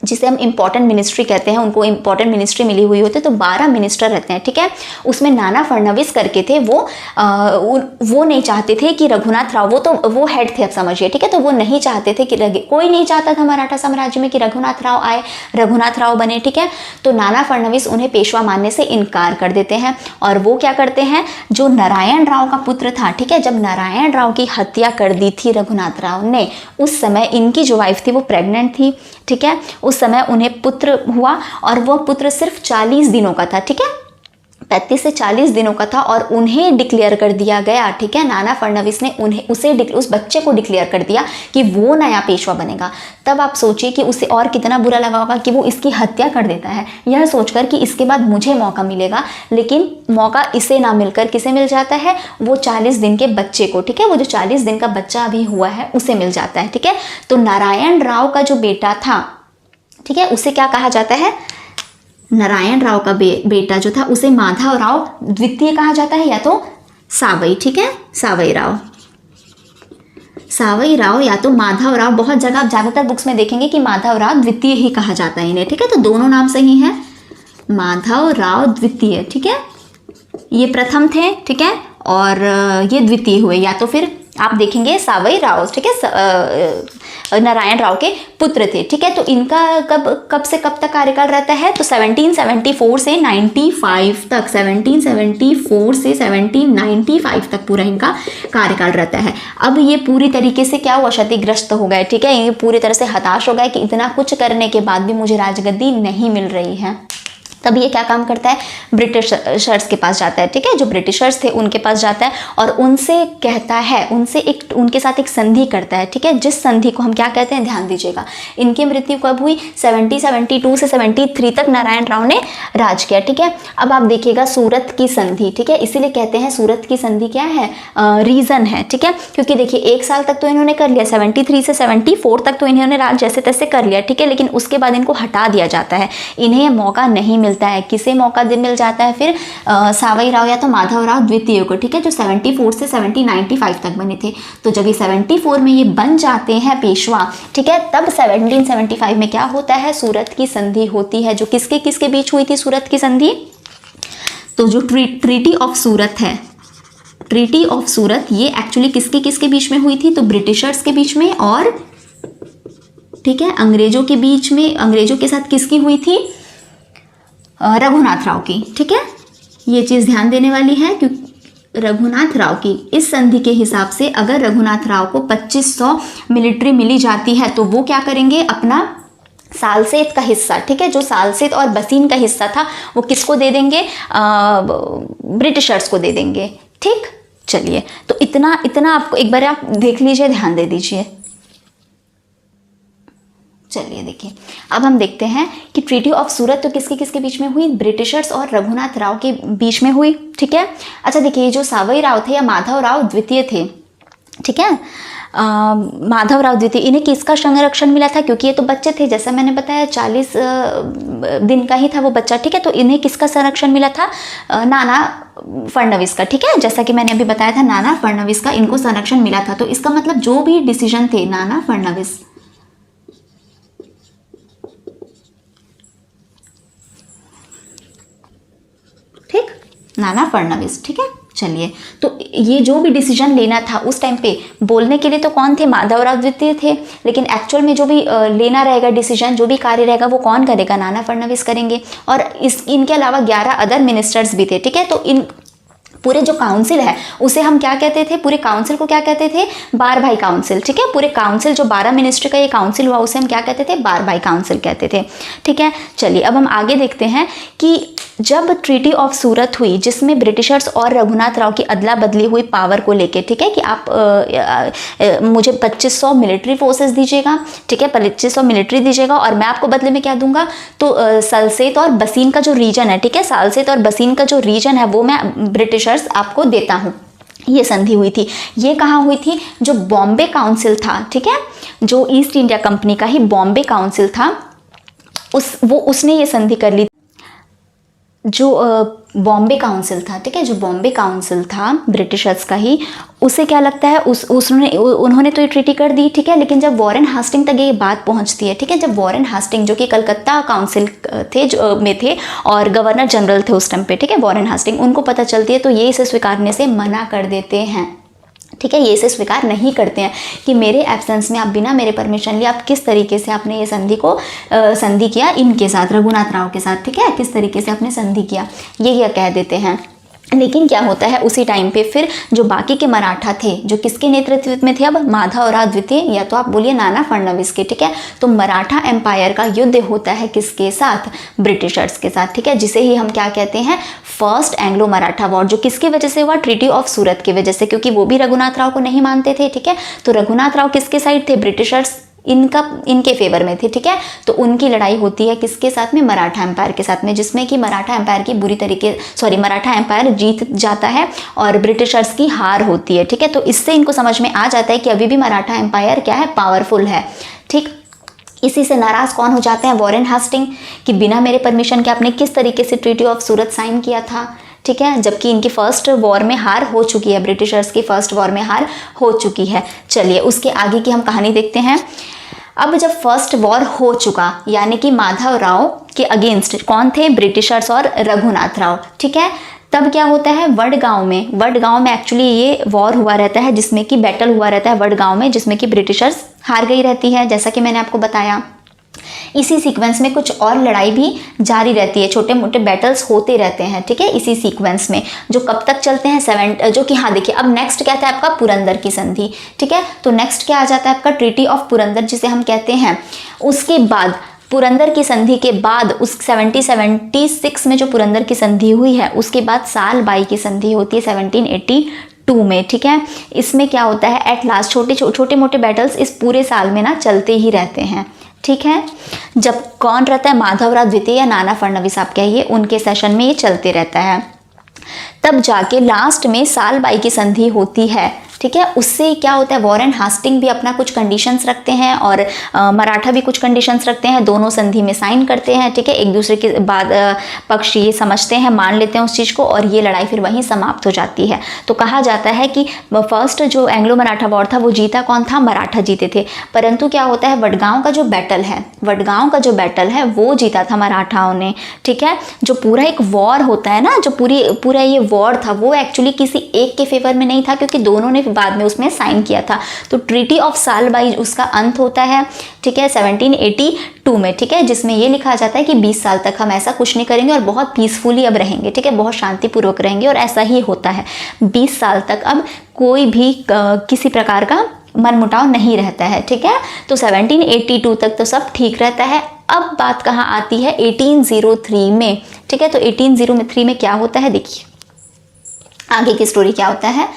जिसे हम इंपॉर्टेंट मिनिस्ट्री कहते हैं। उनको इंपॉर्टेंट मिनिस्ट्री मिली हुई होती है, तो 12 मिनिस्टर रहते हैं, ठीक है। उसमें नाना फडणवीस करके थे, वो नहीं चाहते थे कि रघुनाथ राव, वो हेड थे, अब समझिए, ठीक है। तो वो नहीं चाहते थे कि कोई नहीं चाहता था मराठा साम्राज्य में कि रघुनाथ राव आए, रघुनाथ राव बने, ठीक है। तो नाना फडणवीस उन्हें पेशवा मानने से इनकार कर देते हैं। और वो क्या करते हैं, जो नारायण राव का पुत्र था, ठीक है, जब नारायण राव की हत्या कर दी थी रघुनाथ राव ने, उस समय इनकी जो वाइफ थी वो प्रेग्नेंट थी, ठीक है। उस समय उन्हें पुत्र हुआ और वह पुत्र सिर्फ 40 दिनों का था, ठीक है, 35 से 40 दिनों का था। और उन्हें डिक्लेयर कर दिया गया, ठीक है, नाना फडणवीस ने उस बच्चे को डिक्लेयर कर दिया कि वो नया पेशवा बनेगा। तब आप सोचिए कि उसे और कितना बुरा लगा होगा कि वो इसकी हत्या कर देता है, यह सोचकर कि इसके बाद मुझे मौका मिलेगा। लेकिन मौका इसे ना मिलकर किसे मिल जाता है, वो 40 दिन के बच्चे को, ठीक है, वो जो 40 दिन का बच्चा अभी हुआ है उसे मिल जाता है, ठीक है। तो नारायण राव का जो बेटा था, ठीक है, उसे क्या कहा जाता है, नारायण राव का बेटा जो था उसे माधव राव द्वितीय कहा जाता है, या तो सावई, ठीक है, सावई राव या तो माधव राव। बहुत जगह आप ज़्यादातर बुक्स में देखेंगे कि माधव राव द्वितीय ही कहा जाता है इन्हें, ठीक है। तो दोनों नाम सही हैं, माधव राव द्वितीय, ठीक है, ये प्रथम थे, ठीक है, और ये द्वितीय हुए। या तो फिर आप देखेंगे सावई राव, ठीक है, नारायण राव के पुत्र थे, ठीक है। तो इनका कब से कब तक कार्यकाल रहता है, तो 1774 से 95 तक, 1774 से 1795 तक पूरा इनका कार्यकाल रहता है। अब ये पूरी तरीके से क्या हुआ, क्षतिग्रस्त हो गए, ठीक है, ये पूरी तरह से हताश हो गए कि इतना कुछ करने के बाद भी मुझे राजगद्दी नहीं मिल रही है। तब ये क्या काम करता है, ब्रिटिशर्स के पास जाता है, ठीक है, जो ब्रिटिशर्स थे उनके पास जाता है और उनसे कहता है, उनके साथ एक संधि करता है, ठीक है, जिस संधि को हम क्या कहते हैं, ध्यान दीजिएगा। इनकी मृत्यु कब हुई, 1772 से 73 तक नारायण राव ने राज किया, ठीक है। अब आप देखिएगा सूरत की संधि, ठीक है, इसीलिए कहते हैं सूरत की संधि क्या है, रीजन है, ठीक है, क्योंकि देखिए 1 साल तक तो इन्होंने कर लिया, 73 से 74 तक तो इन्होंने राज जैसे तैसे कर लिया, ठीक है, लेकिन उसके बाद इनको हटा दिया जाता है, इन्हें मौका नहीं मिलता है। किसे मौका मिल जाता है फिर, सावई राव या तो माधव राव द्वितीय को, ठीक है, जो 74 से 1795 तक बने थे। तो जब ये 74 में ये बन जाते हैं पेशवा, ठीक है, तब 1775 में क्या होता है, सूरत की संधि होती है, जो किसके बीच हुई थी सूरत की संधि, तो जो ट्रीटी ऑफ सूरत है, ट्रीटी ऑफ सूरत, ये एक्चुअली किसके बीच में हुई थी, तो ब्रिटिशर्स के बीच में और, ठीक है, अंग्रेजों के बीच में। अंग्रेजों के साथ किसकी हुई थी, रघुनाथ राव की, ठीक है, ये चीज़ ध्यान देने वाली है क्योंकि रघुनाथ राव की इस संधि के हिसाब से अगर रघुनाथ राव को 2500 मिलिट्री मिली जाती है तो वो क्या करेंगे, अपना सालसेत का हिस्सा, ठीक है, जो सालसेत और बसीन का हिस्सा था वो किसको दे देंगे, ब्रिटिशर्स को दे देंगे, ठीक। चलिए, तो इतना आपको एक बार आप देख लीजिए, ध्यान दे दीजिए। चलिए देखिए, अब हम देखते हैं कि ट्रीटी ऑफ सूरत तो किसके बीच में हुई, ब्रिटिशर्स और रघुनाथ राव के बीच में हुई, ठीक है। अच्छा देखिए, जो सावई राव थे या माधव राव द्वितीय थे, ठीक है, माधव राव द्वितीय, इन्हें किसका संरक्षण मिला था, क्योंकि ये तो बच्चे थे, जैसा मैंने बताया 40 दिन का ही था वो बच्चा, ठीक है। तो इन्हें किसका संरक्षण मिला था, नाना फडणवीस का, ठीक है, जैसा कि मैंने अभी बताया था, नाना फडणवीस का इनको संरक्षण मिला था। तो इसका मतलब जो भी डिसीजन थे नाना फडणवीस, ठीक, नाना फडणवीस, ठीक है। चलिए, तो ये जो भी डिसीजन लेना था उस टाइम पे बोलने के लिए तो कौन थे, माधवराव द्वितीय थे, लेकिन एक्चुअल में जो भी लेना रहेगा डिसीजन, जो भी कार्य रहेगा वो कौन करेगा, नाना फडणवीस करेंगे। और इनके अलावा 11 अदर मिनिस्टर्स भी थे, ठीक है। तो इन पूरे जो काउंसिल है उसे हम क्या कहते थे, पूरे काउंसिल को क्या कहते थे, बार भाई काउंसिल। ठीक है, पूरे काउंसिल जो 12 मिनिस्ट्री का ये काउंसिल हुआ उसे हम क्या कहते थे, बार भाई काउंसिल कहते थे। ठीक है, चलिए अब हम आगे देखते हैं कि जब ट्रीटी ऑफ सूरत हुई जिसमें ब्रिटिशर्स और रघुनाथ राव की अदला बदली हुई पावर को लेके, ठीक है, कि आप मुझे 2500 मिलिट्री फोर्सेस दीजिएगा, ठीक है, 2500 मिलिट्री दीजिएगा और मैं आपको बदले में क्या दूंगा, तो सलसेत और बसीन का जो रीजन है, ठीक है, सालसेत और बसीन का जो रीजन है वो मैं ब्रिटिशर्स आपको देता हूँ। ये संधि हुई थी। ये कहाँ हुई थी, जो बॉम्बे काउंसिल था, ठीक है, जो ईस्ट इंडिया कंपनी का ही बॉम्बे काउंसिल था, उसने ये संधि कर ली। जो बॉम्बे काउंसिल था, ठीक है, जो बॉम्बे काउंसिल था ब्रिटिशर्स का ही, उसे क्या लगता है उन्होंने तो ये ट्रीटी कर दी, ठीक है, लेकिन जब वॉरेन हास्टिंग तक ये बात पहुंचती है, ठीक है, जब वॉरेन हास्टिंग जो कि कलकत्ता काउंसिल में थे और गवर्नर जनरल थे उस टाइम पे, ठीक है, वॉरेन हास्टिंग, उनको पता चलती है तो ये इसे स्वीकारने से मना कर देते हैं। ठीक है, ये इसे स्वीकार नहीं करते हैं कि मेरे एब्सेंस में आप बिना मेरे परमिशन लिए आप किस तरीके से आपने ये संधि किया इनके साथ, रघुनाथ राव के साथ, ठीक है, किस तरीके से आपने संधि किया, ये कह देते हैं। लेकिन क्या होता है उसी टाइम पे फिर जो बाकी के मराठा थे, जो किसके नेतृत्व में थे, अब माधवराव द्वितीय या तो आप बोलिए नाना फडणवीस के, ठीक है, तो मराठा एम्पायर का युद्ध होता है किसके साथ, ब्रिटिशर्स के साथ। ठीक है, जिसे ही हम क्या कहते हैं, फर्स्ट एंग्लो मराठा वॉर, जो किसकी वजह से हुआ, ट्रीटी ऑफ सूरत की वजह से, क्योंकि वो भी रघुनाथ राव को नहीं मानते थे। ठीक है, तो रघुनाथ राव किसके साइड थे, ब्रिटिशर्स इनके फेवर में थे। ठीक है, तो उनकी लड़ाई होती है किसके साथ में, मराठा एम्पायर के साथ में, जिसमें कि मराठा एम्पायर की मराठा एम्पायर जीत जाता है और ब्रिटिशर्स की हार होती है। ठीक है, तो इससे इनको समझ में आ जाता है कि अभी भी मराठा एम्पायर क्या है, पावरफुल है। ठीक, इसी से नाराज कौन हो जाते हैं, वॉरेन हास्टिंग, कि बिना मेरे परमिशन के आपने किस तरीके से ट्रीटी ऑफ सूरत साइन किया था। ठीक है, जबकि इनकी फर्स्ट वॉर में हार हो चुकी है, ब्रिटिशर्स की फर्स्ट वॉर में हार हो चुकी है। चलिए उसके आगे की हम कहानी देखते हैं। अब जब फर्स्ट वॉर हो चुका, यानी कि माधव राव के अगेंस्ट कौन थे, ब्रिटिशर्स और रघुनाथ राव। ठीक है, तब क्या होता है, वडगांव में एक्चुअली ये वॉर हुआ रहता है, जिसमें कि बैटल हुआ रहता है वडगांव में, जिसमें कि ब्रिटिशर्स हार गई रहती है, जैसा कि मैंने आपको बताया। इसी सीक्वेंस में कुछ और लड़ाई भी जारी रहती है, छोटे मोटे बैटल्स होते रहते हैं। ठीक है, इसी सीक्वेंस में जो कब तक चलते हैं, जो कि हाँ देखिए, अब नेक्स्ट क्या था आपका, पुरंदर की संधि। ठीक है, तो नेक्स्ट क्या आ जाता है आपका, ट्रीटी ऑफ पुरंदर जिसे हम कहते हैं। उसके बाद पुरंदर की संधि के बाद उस 1776 में जो पुरंदर की संधि हुई है, उसके बाद साल बाई की संधि होती है 1782 में। ठीक है, इसमें क्या होता है, एट लास्ट छोटे मोटे बैटल्स इस पूरे साल में ना चलते ही रहते हैं। ठीक है, जब कौन रहता है, माधवराव द्वितीय या नाना फडणवीस आप कहिए, उनके सेशन में ये चलते रहता है। तब जाके लास्ट में साल बाई की संधि होती है। ठीक है, उससे क्या होता है, वॉरेन हास्टिंग भी अपना कुछ कंडीशंस रखते हैं और मराठा भी कुछ कंडीशंस रखते हैं, दोनों संधि में साइन करते हैं। ठीक है, एक दूसरे के बाद पक्ष ये समझते हैं, मान लेते हैं उस चीज़ को, और ये लड़ाई फिर वहीं समाप्त हो जाती है। तो कहा जाता है कि फर्स्ट जो एंग्लो मराठा वॉर था वो जीता कौन था, मराठा जीते थे। परंतु क्या होता है, वडगांव का जो बैटल है वो जीता था मराठाओं ने। ठीक है, जो पूरा एक वॉर होता है ना, जो पूरा ये वॉर था वो एक्चुअली किसी एक के फेवर में नहीं था, क्योंकि दोनों ने बाद में उसमें साइन किया था। तो ट्रीटी ऑफ सालबाई उसका अंत होता है। ठीक है, 1782 में। ठीक है, जिसमें ये लिखा जाता है कि 20 साल तक हम ऐसा कुछ नहीं करेंगे और बहुत पीसफुली अब रहेंगे। ठीक है, बहुत शांतिपूर्वक रहेंगे, और ऐसा ही होता है। 20 साल तक अब कोई भी किसी प्रकार का मनमुटाव नहीं रहता है। ठीक है, तो 1782 तक तो सब ठीक रहता है। अब बात कहाँ आती है, 1803 में। ठीक है, तो 1803 में क्या होता है, देखिए आगे की स्टोरी क्या होता है।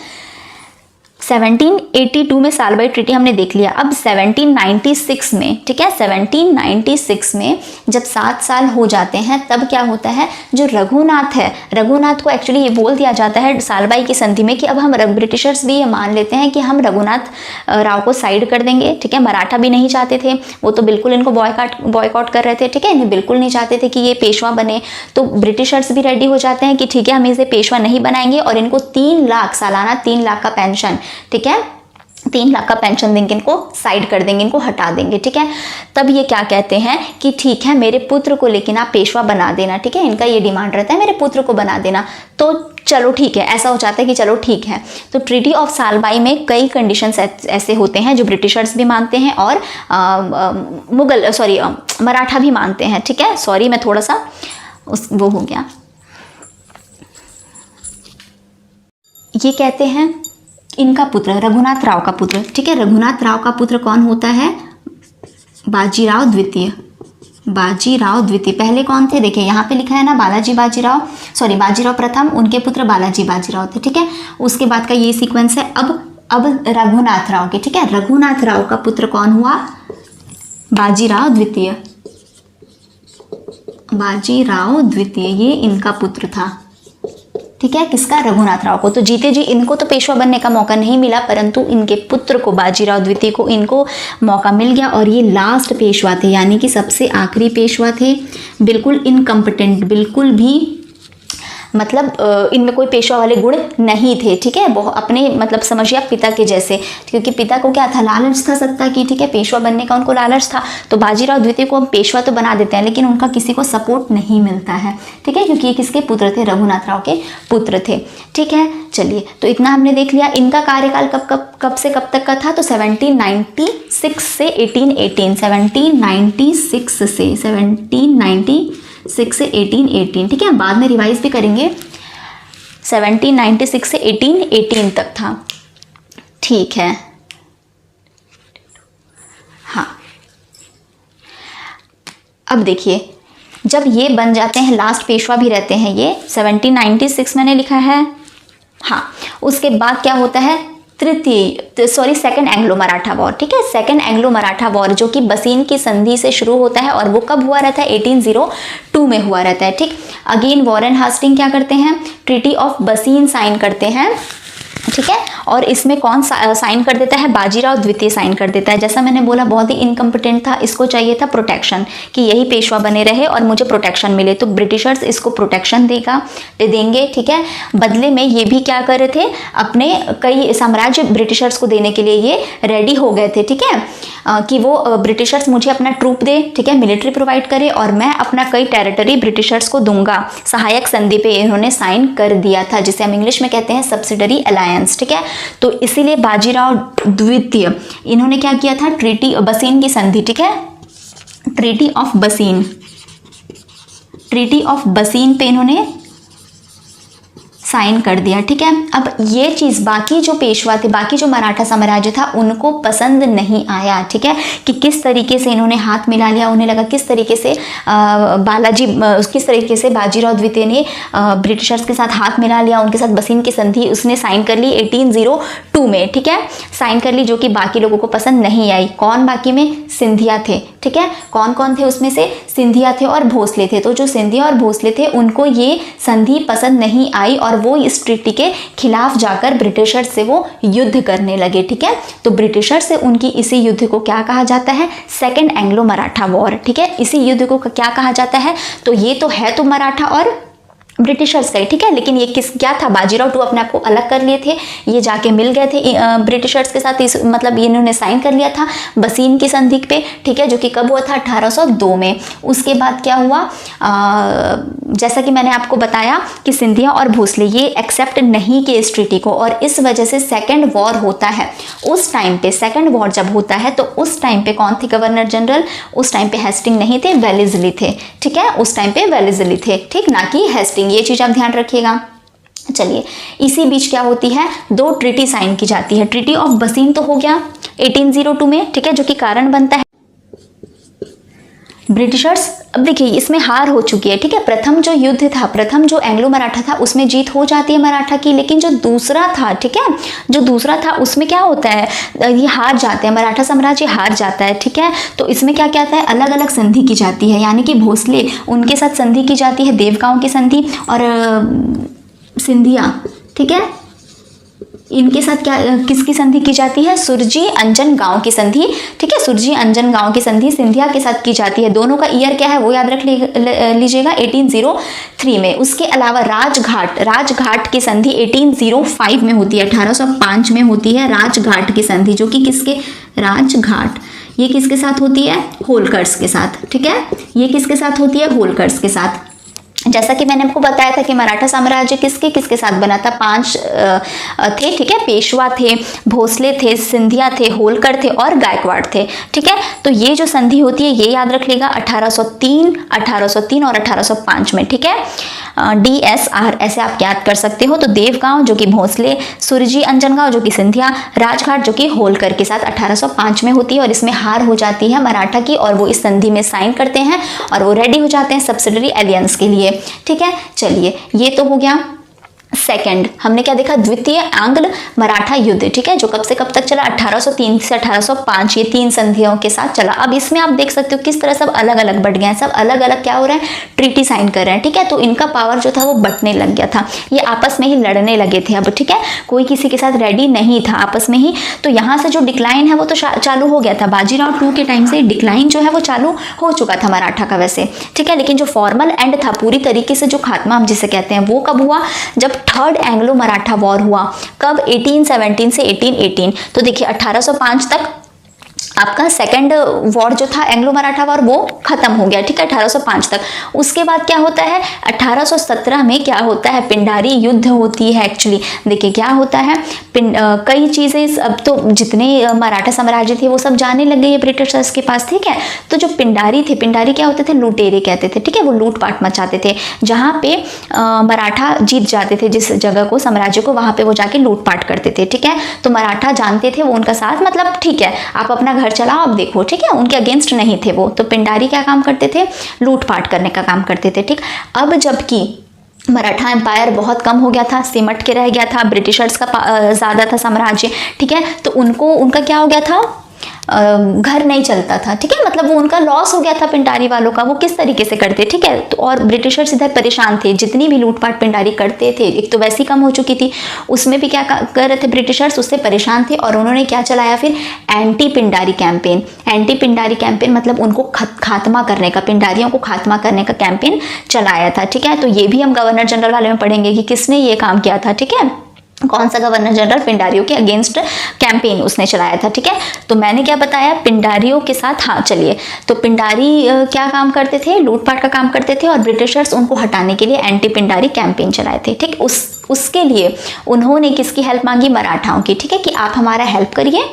1782 में सालबाई ट्रीटी हमने देख लिया। अब 1796 में, ठीक है, 1796 में जब 7 साल हो जाते हैं, तब क्या होता है, जो रघुनाथ है, रघुनाथ को एक्चुअली ये बोल दिया जाता है सालबाई की संधि में कि अब हम ब्रिटिशर्स भी ये मान लेते हैं कि हम रघुनाथ राव को साइड कर देंगे। ठीक है, मराठा भी नहीं चाहते थे, वो तो बिल्कुल इनको बॉयकॉट कर रहे थे। ठीक है, इन्हें बिल्कुल नहीं चाहते थे कि ये पेशवा बने। तो ब्रिटिशर्स भी रेडी हो जाते हैं कि ठीक है, हम इसे पेशवा नहीं बनाएंगे, और इनको 3 लाख सालाना 3 लाख का पेंशन, ठीक है, 3 लाख का पेंशन देंगे, इनको साइड कर देंगे, इनको हटा देंगे। ठीक है, तब ये क्या कहते हैं कि ठीक है, मेरे पुत्र को लेकिन आप पेशवा बना देना। ठीक है, इनका ये डिमांड रहता है, मेरे पुत्र को बना देना। तो चलो ठीक है, ऐसा हो जाता है कि चलो ठीक है। तो ट्रीटी ऑफ सालबाई में कई कंडीशंस ऐसे होते हैं जो ब्रिटिशर्स भी मानते हैं और मराठा भी मानते हैं। ठीक है, सॉरी मैं थोड़ा सा वो हो गया। ये कहते हैं इनका पुत्र, रघुनाथ राव का पुत्र, ठीक है। रघुनाथ राव का पुत्र कौन होता है? बाजीराव द्वितीय। बाजीराव द्वितीय पहले कौन थे? देखिए यहाँ पे लिखा है ना, बाजीराव प्रथम, उनके पुत्र बालाजी बाजीराव थे, ठीक है। उसके बाद का ये सीक्वेंस है। अब रघुनाथ राव के, ठीक है। रघुनाथ राव का पुत्र कौन हुआ? बाजीराव द्वितीय। बाजीराव द्वितीय ये इनका पुत्र था, ठीक है। किसका? रघुनाथ राव को। तो जीते जी इनको तो पेशवा बनने का मौका नहीं मिला, परंतु इनके पुत्र को, बाजीराव द्वितीय को, इनको मौका मिल गया और ये लास्ट पेशवा थे, यानी कि सबसे आखिरी पेशवा थे। बिल्कुल इनकम्पिटेंट, बिल्कुल भी मतलब इनमें कोई पेशवा वाले गुण नहीं थे, ठीक है। अपने मतलब समझिए पिता के जैसे, क्योंकि पिता को क्या था? लालच था सत्ता की, ठीक है। पेशवा बनने का उनको लालच था। तो बाजीराव द्वितीय को हम पेशवा तो बना देते हैं, लेकिन उनका किसी को सपोर्ट नहीं मिलता है, ठीक है, क्योंकि ये किसके पुत्र थे? रघुनाथ राव के पुत्र थे, ठीक है। चलिए, तो इतना हमने देख लिया। इनका कार्यकाल कब से कब तक का था? तो 1796 से 1818, 1796 से 1818, ठीक है। बाद में रिवाइज भी करेंगे। 1796 से 1818 तक था, ठीक है। हाँ, अब देखिए, जब ये बन जाते हैं, लास्ट पेशवा भी रहते हैं ये, 1796 मैंने लिखा है, हाँ। उसके बाद क्या होता है? सेकंड एंग्लो मराठा वॉर, ठीक है। सेकंड एंग्लो मराठा वॉर जो कि बसीन की संधि से शुरू होता है और वो कब हुआ रहता है? 1802 में हुआ रहता है, ठीक। अगेन वॉरेन हास्टिंग क्या करते हैं? ट्रीटी ऑफ बसीन साइन करते हैं, ठीक है। और इसमें कौन साइन कर देता है? बाजीराव द्वितीय साइन कर देता है। जैसा मैंने बोला, बहुत ही इनकम्पिटेंट था, इसको चाहिए था प्रोटेक्शन, कि यही पेशवा बने रहे और मुझे प्रोटेक्शन मिले, तो ब्रिटिशर्स इसको प्रोटेक्शन देंगे, ठीक है। बदले में ये भी क्या कर रहे थे? अपने कई साम्राज्य ब्रिटिशर्स को देने के लिए ये रेडी हो गए थे, ठीक है, कि वो ब्रिटिशर्स मुझे अपना ट्रूप दे, ठीक है, मिलिट्री प्रोवाइड करे और मैं अपना कई टेरिटरी ब्रिटिशर्स को दूंगा। सहायक संधि पे इन्होंने साइन कर दिया था, जिसे हम इंग्लिश में कहते हैं सब्सिडरी अलायंस, ठीक है। तो इसीलिए बाजीराव द्वितीय इन्होंने क्या किया था? ट्रीटी बसीन की संधि, ठीक है, ट्रीटी ऑफ बसीन पे इन्होंने साइन कर दिया, ठीक है। अब ये चीज़ बाकी जो पेशवा थे, बाकी जो मराठा साम्राज्य था, उनको पसंद नहीं आया, ठीक है, कि किस तरीके से इन्होंने हाथ मिला लिया। उन्हें लगा किस तरीके से बाजीराव द्वितीय ने ब्रिटिशर्स के साथ हाथ मिला लिया, उनके साथ बसीन की संधि उसने साइन कर ली 1802 में, ठीक है, साइन कर ली, जो कि बाकी लोगों को पसंद नहीं आई। कौन बाकी में? सिंधिया थे, ठीक है। कौन कौन थे उसमें से? सिंधिया थे और भोसले थे। तो जो सिंधिया और भोसले थे उनको ये संधि पसंद नहीं आई और वो इस ट्रीटी के खिलाफ जाकर ब्रिटिशर से वो युद्ध करने लगे, ठीक है। तो ब्रिटिशर से उनकी इसी युद्ध को क्या कहा जाता है? सेकंड एंग्लो मराठा वॉर, ठीक है। इसी युद्ध को क्या कहा जाता है? तो ये तो है तो मराठा और ब्रिटिशर्स का ही, ठीक है, लेकिन ये क्या था? बाजीराव टू अपने आप को अलग कर लिए थे, ये जाके मिल गए थे ब्रिटिशर्स के साथ, मतलब इन्होंने साइन कर लिया था बसीन की संधि पे, ठीक है, जो कि कब हुआ था? 1802 में। उसके बाद क्या हुआ? जैसा कि मैंने आपको बताया कि सिंधिया और भोसले ये एक्सेप्ट नहीं किए इस ट्रीटी को, और इस वजह से सेकेंड वॉर होता है। उस टाइम पे सेकेंड वॉर जब होता है तो उस टाइम पे कौन थे गवर्नर जनरल? उस टाइम पे हेस्टिंग नहीं थे, वेलेस्ली थे, ठीक है, उस टाइम पे वेलेस्ली थे, ठीक, ना कि हेस्टिंग। ये चीज आप ध्यान रखिएगा। चलिए, इसी बीच क्या होती है? दो ट्रीटी साइन की जाती है। ट्रीटी ऑफ बसीन तो हो गया 1802 में, ठीक है, जो कि कारण बनता है ब्रिटिशर्स। अब देखिए इसमें हार हो चुकी है, ठीक है। प्रथम जो युद्ध था, प्रथम जो एंग्लो मराठा था, उसमें जीत हो जाती है मराठा की, लेकिन जो दूसरा था, ठीक है, जो दूसरा था उसमें क्या होता है? ये हार जाते हैं, मराठा साम्राज्य हार जाता है, ठीक है। तो इसमें क्या क्या आता है? अलग अलग संधि की जाती है, यानी कि भोसले उनके साथ संधि की जाती है, देवगांव की संधि, और सिंधिया, ठीक है, इनके साथ क्या किसकी संधि की जाती है? सुरजी अंजन गांव की संधि, ठीक है, सुरजी अंजन गांव की संधि सिंधिया के साथ की जाती है। दोनों का ईयर क्या है वो याद रख लीजिएगा, 1803 में। उसके अलावा राजघाट की संधि 1805 में होती है, 1805 में होती है राजघाट की संधि, जो कि किसके? राजघाट, ये किसके साथ होती है? होलकर्स के साथ, ठीक है, ये किसके साथ होती है? होलकर्स के साथ। जैसा कि मैंने आपको बताया था कि मराठा साम्राज्य किसके किसके साथ बना था, 5 थे, ठीक है। पेशवा थे, भोसले थे, सिंधिया थे, होलकर थे और गायकवाड़ थे, ठीक है। तो ये जो संधि होती है ये याद रख लेगा 1803 और 1805 में, ठीक है। DSR ऐसे आप याद कर सकते हो। तो देवगांव जो कि भोसले, सुरजी अंजनगांव जो कि सिंधिया, राजघाट जो कि होलकर के साथ 1805 में होती है और इसमें हार हो जाती है मराठा की और वो इस संधि में साइन करते हैं और वो रेडी हो जाते हैं सब्सिडरी एलियंस के लिए, ठीक है। चलिए ये तो हो गया सेकंड। हमने क्या देखा, द्वितीय आंग्ल मराठा युद्ध, ठीक है, जो कब से कब तक चला, 1803 से 1805, ये 3 संधियों के साथ चला। अब इसमें आप देख सकते हो किस तरह सब अलग अलग बढ़ गए हैं, सब अलग अलग क्या हो रहा है, ट्रीटी साइन कर रहे हैं, ठीक है। तो इनका पावर जो था वो बंटने लग गया था, ये आपस में ही लड़ने लगे थे अब, ठीक है। कोई किसी के साथ रेडी नहीं था आपस में ही। तो यहाँ से जो डिक्लाइन है वो तो चालू हो गया था, बाजीराव 2 के टाइम से डिक्लाइन जो है वो चालू हो चुका था मराठा का वैसे, ठीक है। लेकिन जो फॉर्मल एंड था, पूरी तरीके से जो खात्मा हम जिसे कहते हैं, वो कब हुआ, जब थर्ड एंग्लो मराठा वॉर हुआ। कब, 1817 से 1818। तो देखिए 1805 तक आपका सेकंड वॉर जो था एंग्लो मराठा वॉर वो खत्म हो गया, ठीक है, 1805 तक। उसके बाद क्या होता है, 1817 में क्या होता है, पिंडारी युद्ध होती है। एक्चुअली देखिए क्या होता है, कई चीज़ें अब तो जितने मराठा साम्राज्य थे वो सब जाने लग गए ब्रिटिशर्स के पास, ठीक है। तो जो पिंडारी थे, पिंडारी क्या होते थे, लुटेरे कहते थे, ठीक है। वो लूटपाट मचाते थे, जहाँ पे मराठा जीत जाते थे जिस जगह को, साम्राज्य को, वहाँ पे वो जाके लूटपाट करते थे, ठीक है। तो मराठा जानते थे वो उनका साथ, मतलब ठीक है आप अपना घर चलाओ, अब देखो, ठीक है, उनके अगेंस्ट नहीं थे वो। तो पिंडारी क्या काम करते थे, लूटपाट करने का काम करते थे, ठीक। अब जबकि मराठा एम्पायर बहुत कम हो गया था, सिमट के रह गया था, ब्रिटिशर्स का ज़्यादा था साम्राज्य, ठीक है। तो उनका क्या हो गया था, घर नहीं चलता था, ठीक है। मतलब वो उनका लॉस हो गया था पिंडारी वालों का, वो किस तरीके से करते, ठीक है। तो और ब्रिटिशर्स इधर परेशान थे, जितनी भी लूटपाट पिंडारी करते थे, एक तो वैसी कम हो चुकी थी, उसमें भी क्या कर रहे थे ब्रिटिशर्स, उससे परेशान थे और उन्होंने क्या चलाया फिर, anti Pindari campaign. Anti Pindari campaign मतलब उनको खात्मा करने का, पिंडारियों को खात्मा करने का कैंपेन चलाया था, ठीक है। तो ये भी हम गवर्नर जनरल वाले में पढ़ेंगे कि किसने ये काम किया था, ठीक है। कौन सा गवर्नर जनरल, पिंडारियों के अगेंस्ट कैंपेन उसने चलाया था, ठीक है। तो मैंने क्या बताया, पिंडारियों के साथ, हाँ चलिए, तो पिंडारी क्या काम करते थे, लूटपाट का काम करते थे और ब्रिटिशर्स उनको हटाने के लिए एंटी पिंडारी कैंपेन चलाए थे, ठीक। उसके लिए उन्होंने किसकी हेल्प मांगी, मराठाओं की, ठीक है, कि आप हमारा हेल्प करिए,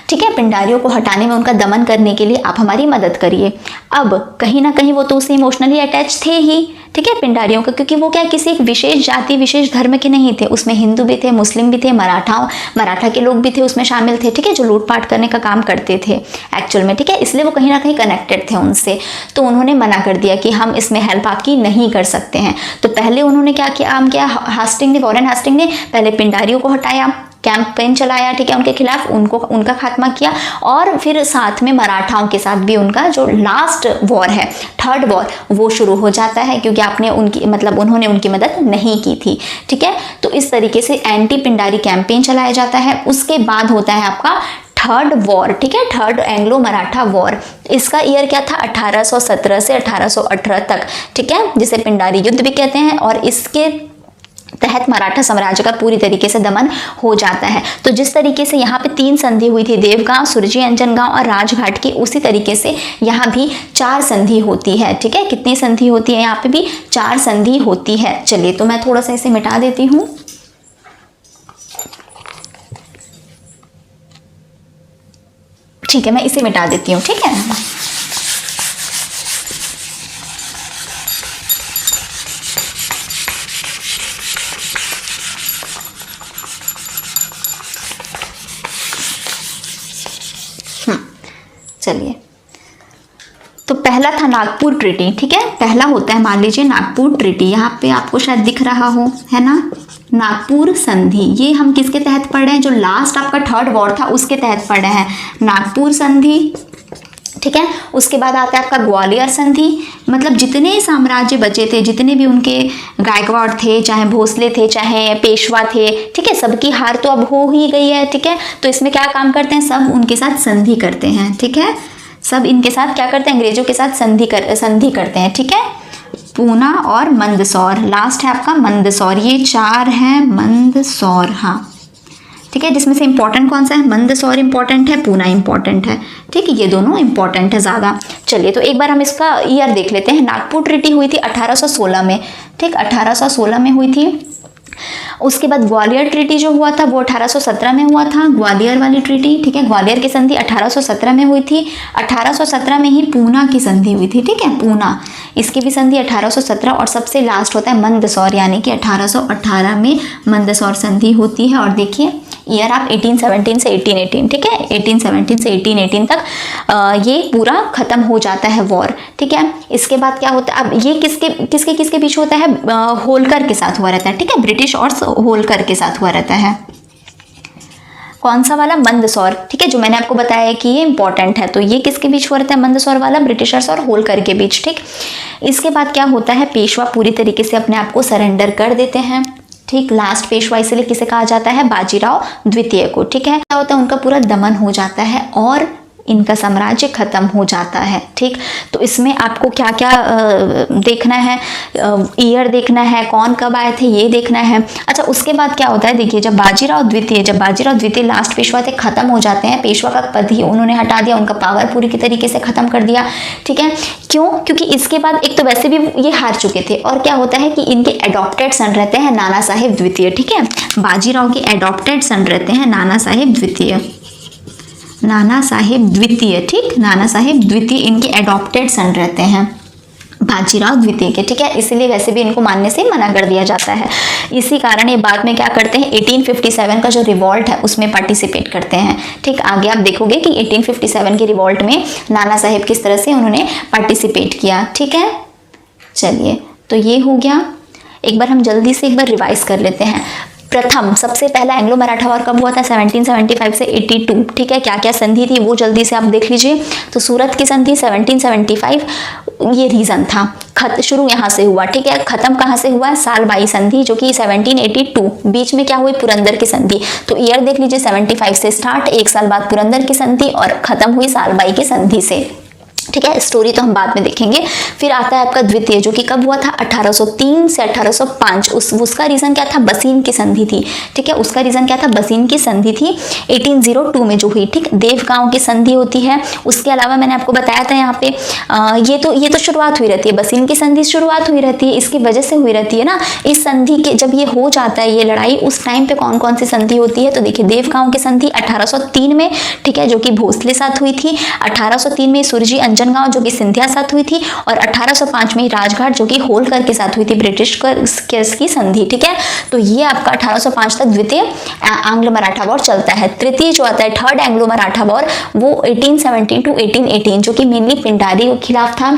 ठीक है, पिंडारियों को हटाने में, उनका दमन करने के लिए आप हमारी मदद करिए। अब कहीं ना कहीं वो तो उससे इमोशनली अटैच थे ही, ठीक है, पिंडारियों का, क्योंकि वो क्या किसी एक विशेष जाति, विशेष धर्म के नहीं थे, उसमें हिंदू भी थे, मुस्लिम भी थे, मराठा के लोग भी थे उसमें शामिल थे, ठीक है, जो लूटपाट करने का काम करते थे एक्चुअल में, ठीक है। इसलिए वो कहीं ना कहीं कनेक्टेड थे उनसे। तो उन्होंने मना कर दिया कि हम इसमें हेल्प आपकी नहीं कर सकते हैं। तो पहले उन्होंने क्या किया, हास्टिंग ने, वॉरेन हास्टिंग ने पहले पिंडारियों को हटाया, कैंपेन चलाया, ठीक है, उनके खिलाफ, उनका खात्मा किया और फिर साथ में मराठाओं के साथ भी उनका जो लास्ट वॉर है, थर्ड वॉर, वो शुरू हो जाता है, क्योंकि उन्होंने उनकी मदद नहीं की थी, ठीक है। तो इस तरीके से एंटी पिंडारी कैंपेन चलाया जाता है। उसके बाद होता है आपका थर्ड वॉर, ठीक है, थर्ड एंग्लो मराठा वॉर। इसका ईयर क्या था, 1817 से 1818 तक, ठीक है, जिसे पिंडारी युद्ध भी कहते हैं। और इसके तहत मराठा साम्राज्य का पूरी तरीके से दमन हो जाता है। तो जिस तरीके से यहाँ पे 3 संधि हुई थी, देवगांव, सुरजी अंजनगांव और राजघाट की, उसी तरीके से यहाँ भी 4 संधि होती है, ठीक है। कितनी संधि होती है, यहाँ पे भी 4 संधि होती है। चलिए तो मैं थोड़ा सा इसे मिटा देती हूँ। ठीक है, मैं इसे मिटा देती हूँ, ठीक है। चलिए, तो पहला था नागपुर ट्रीटी, ठीक है, पहला होता है, मान लीजिए नागपुर ट्रीटी, यहाँ पे आपको शायद दिख रहा हो, है ना, नागपुर संधि। ये हम किसके तहत पढ़ रहे हैं, जो लास्ट आपका थर्ड वॉर था उसके तहत पढ़ रहे हैं, नागपुर संधि, ठीक है। उसके बाद आता है आपका ग्वालियर संधि, मतलब जितने साम्राज्य बचे थे, जितने भी उनके गायकवाड़ थे, चाहे भोसले थे, चाहे पेशवा थे, ठीक है, सबकी हार तो अब हो ही गई है, ठीक है। तो इसमें क्या काम करते हैं, सब उनके साथ संधि करते हैं, ठीक है, सब इनके साथ क्या करते हैं, अंग्रेजों के साथ संधि करते हैं, ठीक है। पूना और मंदसौर, लास्ट है आपका मंदसौर, ये 4 हैं मंदसौर, हाँ ठीक है, जिसमें से इंपॉर्टेंट कौन सा है, मंदसौर इंपॉर्टेंट है, पूना इंपॉर्टेंट है, ठीक है, ये दोनों इंपॉर्टेंट है ज़्यादा। चलिए तो एक बार हम इसका ईयर देख लेते हैं। नागपुर ट्रीटी हुई थी 1816 में, ठीक, 1816 में हुई थी। उसके बाद ग्वालियर ट्रीटी जो हुआ था वो 1817 में हुआ था, ग्वालियर वाली ट्रीटी, ठीक है, ग्वालियर की संधि 1817 में हुई थी। 1817 में ही पूना की संधि हुई थी, ठीक है, पूना, इसकी भी संधि 1817। और सबसे लास्ट होता है मंदसौर, यानी कि 1818 में मंदसौर संधि होती है। और देखिए ईयर आप 1817 से 1818, ठीक है, 1817 से 1818 तक ये पूरा खत्म हो जाता है वॉर, ठीक है। इसके बाद क्या होता है, अब ये किसके बीच होता है, होलकर के साथ हुआ रहता है, ठीक है, ब्रिटिश और होलकर के साथ हुआ रहता है। कौन सा वाला, मंदसौर, ठीक है, जो मैंने आपको बताया कि ये इंपॉर्टेंट है। तो ये किसके बीच हुआ रहता है, मंदसौर वाला, ब्रिटिशर्स और होलकर के बीच, ठीक। इसके बाद क्या होता है, पेशवा पूरी तरीके से अपने आप को सरेंडर कर देते हैं, ठीक। लास्ट पेशवा इसलिए किसे कहा जाता है, बाजीराव द्वितीय को, ठीक है। क्या होता है, उनका पूरा दमन हो जाता है और इनका साम्राज्य खत्म हो जाता है, ठीक। तो इसमें आपको क्या क्या देखना है, ईयर देखना है, कौन कब आए थे ये देखना है। अच्छा, उसके बाद क्या होता है, देखिए जब बाजीराव द्वितीय लास्ट पेशवा थे, खत्म हो जाते हैं, पेशवा का पद ही उन्होंने हटा दिया, उनका पावर पूरी की तरीके से खत्म कर दिया, ठीक है। क्यों, क्योंकि इसके बाद एक तो वैसे भी ये हार चुके थे, और क्या होता है कि इनके एडॉप्टेड सन रहते हैं नाना साहेब द्वितीय, ठीक है, बाजीराव के एडॉप्टेड सन रहते हैं नाना साहेब द्वितीय, ठीक, नाना साहेब द्वितीय इनके एडॉप्टेड सन रहते हैं बाजीराव द्वितीय के, ठीक है। इसलिए वैसे भी इनको मानने से मना कर दिया जाता है। इसी कारण ये बाद में क्या करते हैं, 1857 का जो रिवॉल्ट है उसमें पार्टिसिपेट करते हैं, ठीक। आगे आप देखोगे कि 1857 के रिवॉल्ट में नाना साहेब किस तरह से उन्होंने पार्टिसिपेट किया, ठीक है। चलिए तो ये हो गया। एक बार हम जल्दी से एक बार रिवाइज कर लेते हैं। प्रथम सबसे पहला एंग्लो मराठा वॉर कब हुआ था, 1775 से 82, ठीक है। क्या क्या संधि थी वो जल्दी से आप देख लीजिए। तो सूरत की संधि 1775, ये रीजन था, शुरू यहाँ से हुआ, ठीक है। खत्म कहाँ से हुआ, सालबाई संधि जो कि 1782, बीच में क्या हुई, पुरंदर की संधि। तो ईयर देख लीजिए, 75 से स्टार्ट, एक साल बाद पुरंदर की संधि और खत्म हुई सालबाई की संधि से, ठीक है। स्टोरी तो हम बाद में देखेंगे। फिर आता है आपका द्वितीय जो कि कब हुआ था, 1803 से 1805। उसका रीजन क्या था, बसीन की संधि थी, ठीक है। उसका रीजन क्या था, बसीन की संधि थी 1802 में जो हुई, ठीक। देवगांव की संधि होती है। उसके अलावा मैंने आपको बताया था यहाँ पे ये तो शुरुआत हुई रहती है, बसीन की संधि शुरुआत हुई रहती है, इसकी वजह से हुई रहती है ना। इस संधि के जब ये हो जाता है ये लड़ाई, उस टाइम पे कौन कौन सी संधि होती है, तो देखिए देवगांव की संधि 1803 में, ठीक है, जो कि भोसले साथ हुई थी। 1803 में सुरजी अंजनगांव जो कि सिंधिया साथ हुई थी, और 1805 में राजघाट जो कि होलकर के साथ हुई थी, ब्रिटिश की संधि, ठीक है। तो ये आपका 1805 तक द्वितीय आंग्ल मराठा वॉर चलता है। तृतीय जो आता है, थर्ड एंग्लो मराठा वॉर, वो 1817 टू 1818 जो कि मेनली पिंडारी के खिलाफ था।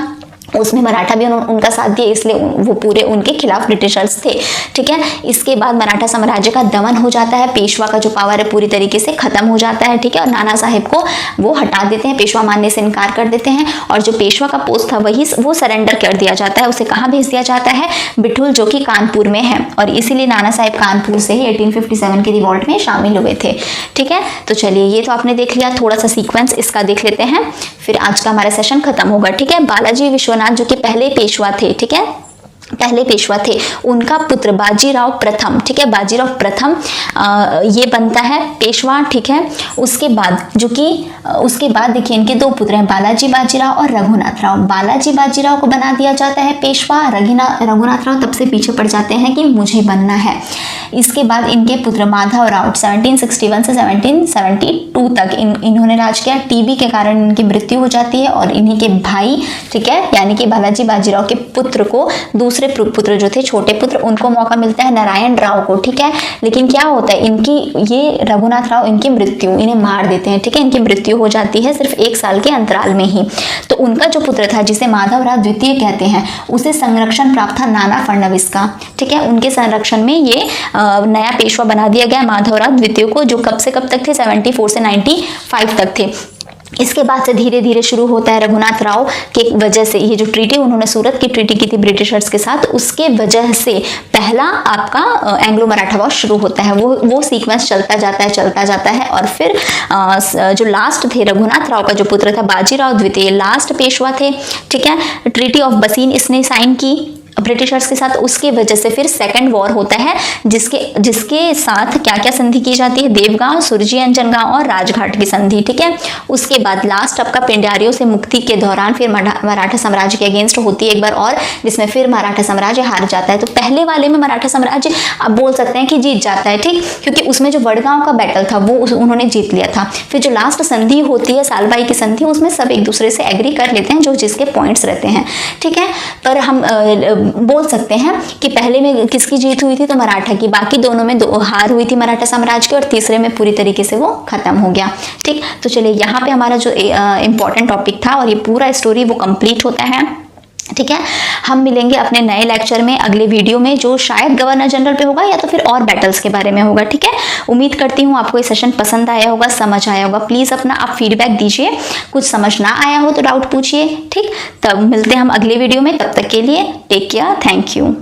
उसमें मराठा भी उनका साथ दिया, इसलिए वो पूरे उनके खिलाफ ब्रिटिशर्स थे, ठीक है। इसके बाद मराठा साम्राज्य का दमन हो जाता है, पेशवा का जो पावर है पूरी तरीके से खत्म हो जाता है, ठीक है। और नाना साहेब को वो हटा देते हैं, पेशवा मानने से इनकार कर देते हैं, और जो पेशवा का पोस्ट था वो सरेंडर कर दिया जाता है। उसे कहाँ भेज दिया जाता है, बिठूल जो कि कानपुर में है, और इसीलिए नाना साहेब कानपुर से ही 1857 के रिवॉल्ट में शामिल हुए थे, ठीक है। तो चलिए ये तो आपने देख लिया, थोड़ा सा सीक्वेंस इसका देख लेते हैं, फिर आज का हमारा सेशन खत्म होगा, ठीक है। बालाजी विश्वनाथ जो कि पहले पेशवा थे, ठीक है, पहले पेशवा थे, उनका पुत्र बाजीराव प्रथम, ठीक है, बाजीराव प्रथम ये बनता है पेशवा, ठीक है। उसके बाद देखिए इनके दो पुत्र हैं, बालाजी बाजीराव और रघुनाथ राव। बालाजी बाजीराव को बना दिया जाता है पेशवा, रघुनाथ राव तब से पीछे पड़ जाते हैं कि मुझे बनना है। इसके बाद इनके पुत्र माधव राव 1761 से 1772 तक इन्होंने राज किया। टीबी के कारण इनकी मृत्यु हो जाती है, और इन्हीं के भाई, ठीक है, यानी कि बालाजी बाजीराव के पुत्र को, दूसरे पुत्र जो थे छोटे पुत्र, उनको मौका मिलता है नारायण राव को, ठीक है। लेकिन क्या होता है, ये रघुनाथ राव इनकी मृत्यु, इन्हें मार देते हैं, ठीक है, इनकी मृत्यु हो जाती है सिर्फ 1 साल के अंतराल में ही। तो उनका जो पुत्र था जिसे माधव राव द्वितीय कहते हैं, उसे संरक्षण प्राप्त था नाना फडणवीस का, ठीक है। उनके संरक्षण में ये नया पेशवा बना दिया गया माधव राव द्वितीय को, जो कब से कब तक थे, 74 से 95 तक थे। इसके बाद से धीरे धीरे शुरू होता है रघुनाथ राव के वजह से, ये जो ट्रीटी उन्होंने सूरत की ट्रीटी की थी ब्रिटिशर्स के साथ, उसके वजह से पहला आपका एंग्लो मराठा वॉर शुरू होता है। वो सीक्वेंस चलता जाता है और फिर जो लास्ट थे रघुनाथ राव का जो पुत्र था बाजीराव द्वितीय, लास्ट पेशवा थे, ठीक है। ट्रीटी ऑफ बसीन इसने साइन की ब्रिटिशर्स के साथ, उसके वजह से फिर सेकंड वॉर होता है, जिसके साथ क्या क्या संधि की जाती है, देवगांव, सुरजी अंजनगांव और राजघाट की संधि, ठीक है। उसके बाद लास्ट आपका पिंडारियों से मुक्ति के दौरान फिर मराठा साम्राज्य के अगेंस्ट होती है एक बार और, जिसमें फिर मराठा साम्राज्य हार जाता है। तो पहले वाले में मराठा साम्राज्य आप बोल सकते हैं कि जीत जाता है, ठीक, क्योंकि उसमें जो वडगांव का बैटल था वो उन्होंने जीत लिया था। फिर जो लास्ट संधि होती है सालबाई की संधि, उसमें सब एक दूसरे से एग्री कर लेते हैं जो जिसके पॉइंट्स रहते हैं, ठीक है। पर हम बोल सकते हैं कि पहले में किसकी जीत हुई थी, तो मराठा की, बाकी दोनों में हार हुई थी मराठा साम्राज्य की, और तीसरे में पूरी तरीके से वो खत्म हो गया, ठीक। तो चलिए यहाँ पे हमारा जो इंपॉर्टेंट टॉपिक था और ये पूरा स्टोरी वो कंप्लीट होता है, ठीक है। हम मिलेंगे अपने नए लेक्चर में, अगले वीडियो में, जो शायद गवर्नर जनरल पे होगा या तो फिर और बैटल्स के बारे में होगा, ठीक है। उम्मीद करती हूँ आपको ये सेशन पसंद आया होगा, समझ आया होगा। प्लीज़ अपना आप फीडबैक दीजिए, कुछ समझ ना आया हो तो डाउट पूछिए, ठीक। तब मिलते हैं हम अगले वीडियो में, तब तक के लिए टेक केयर, थैंक यू।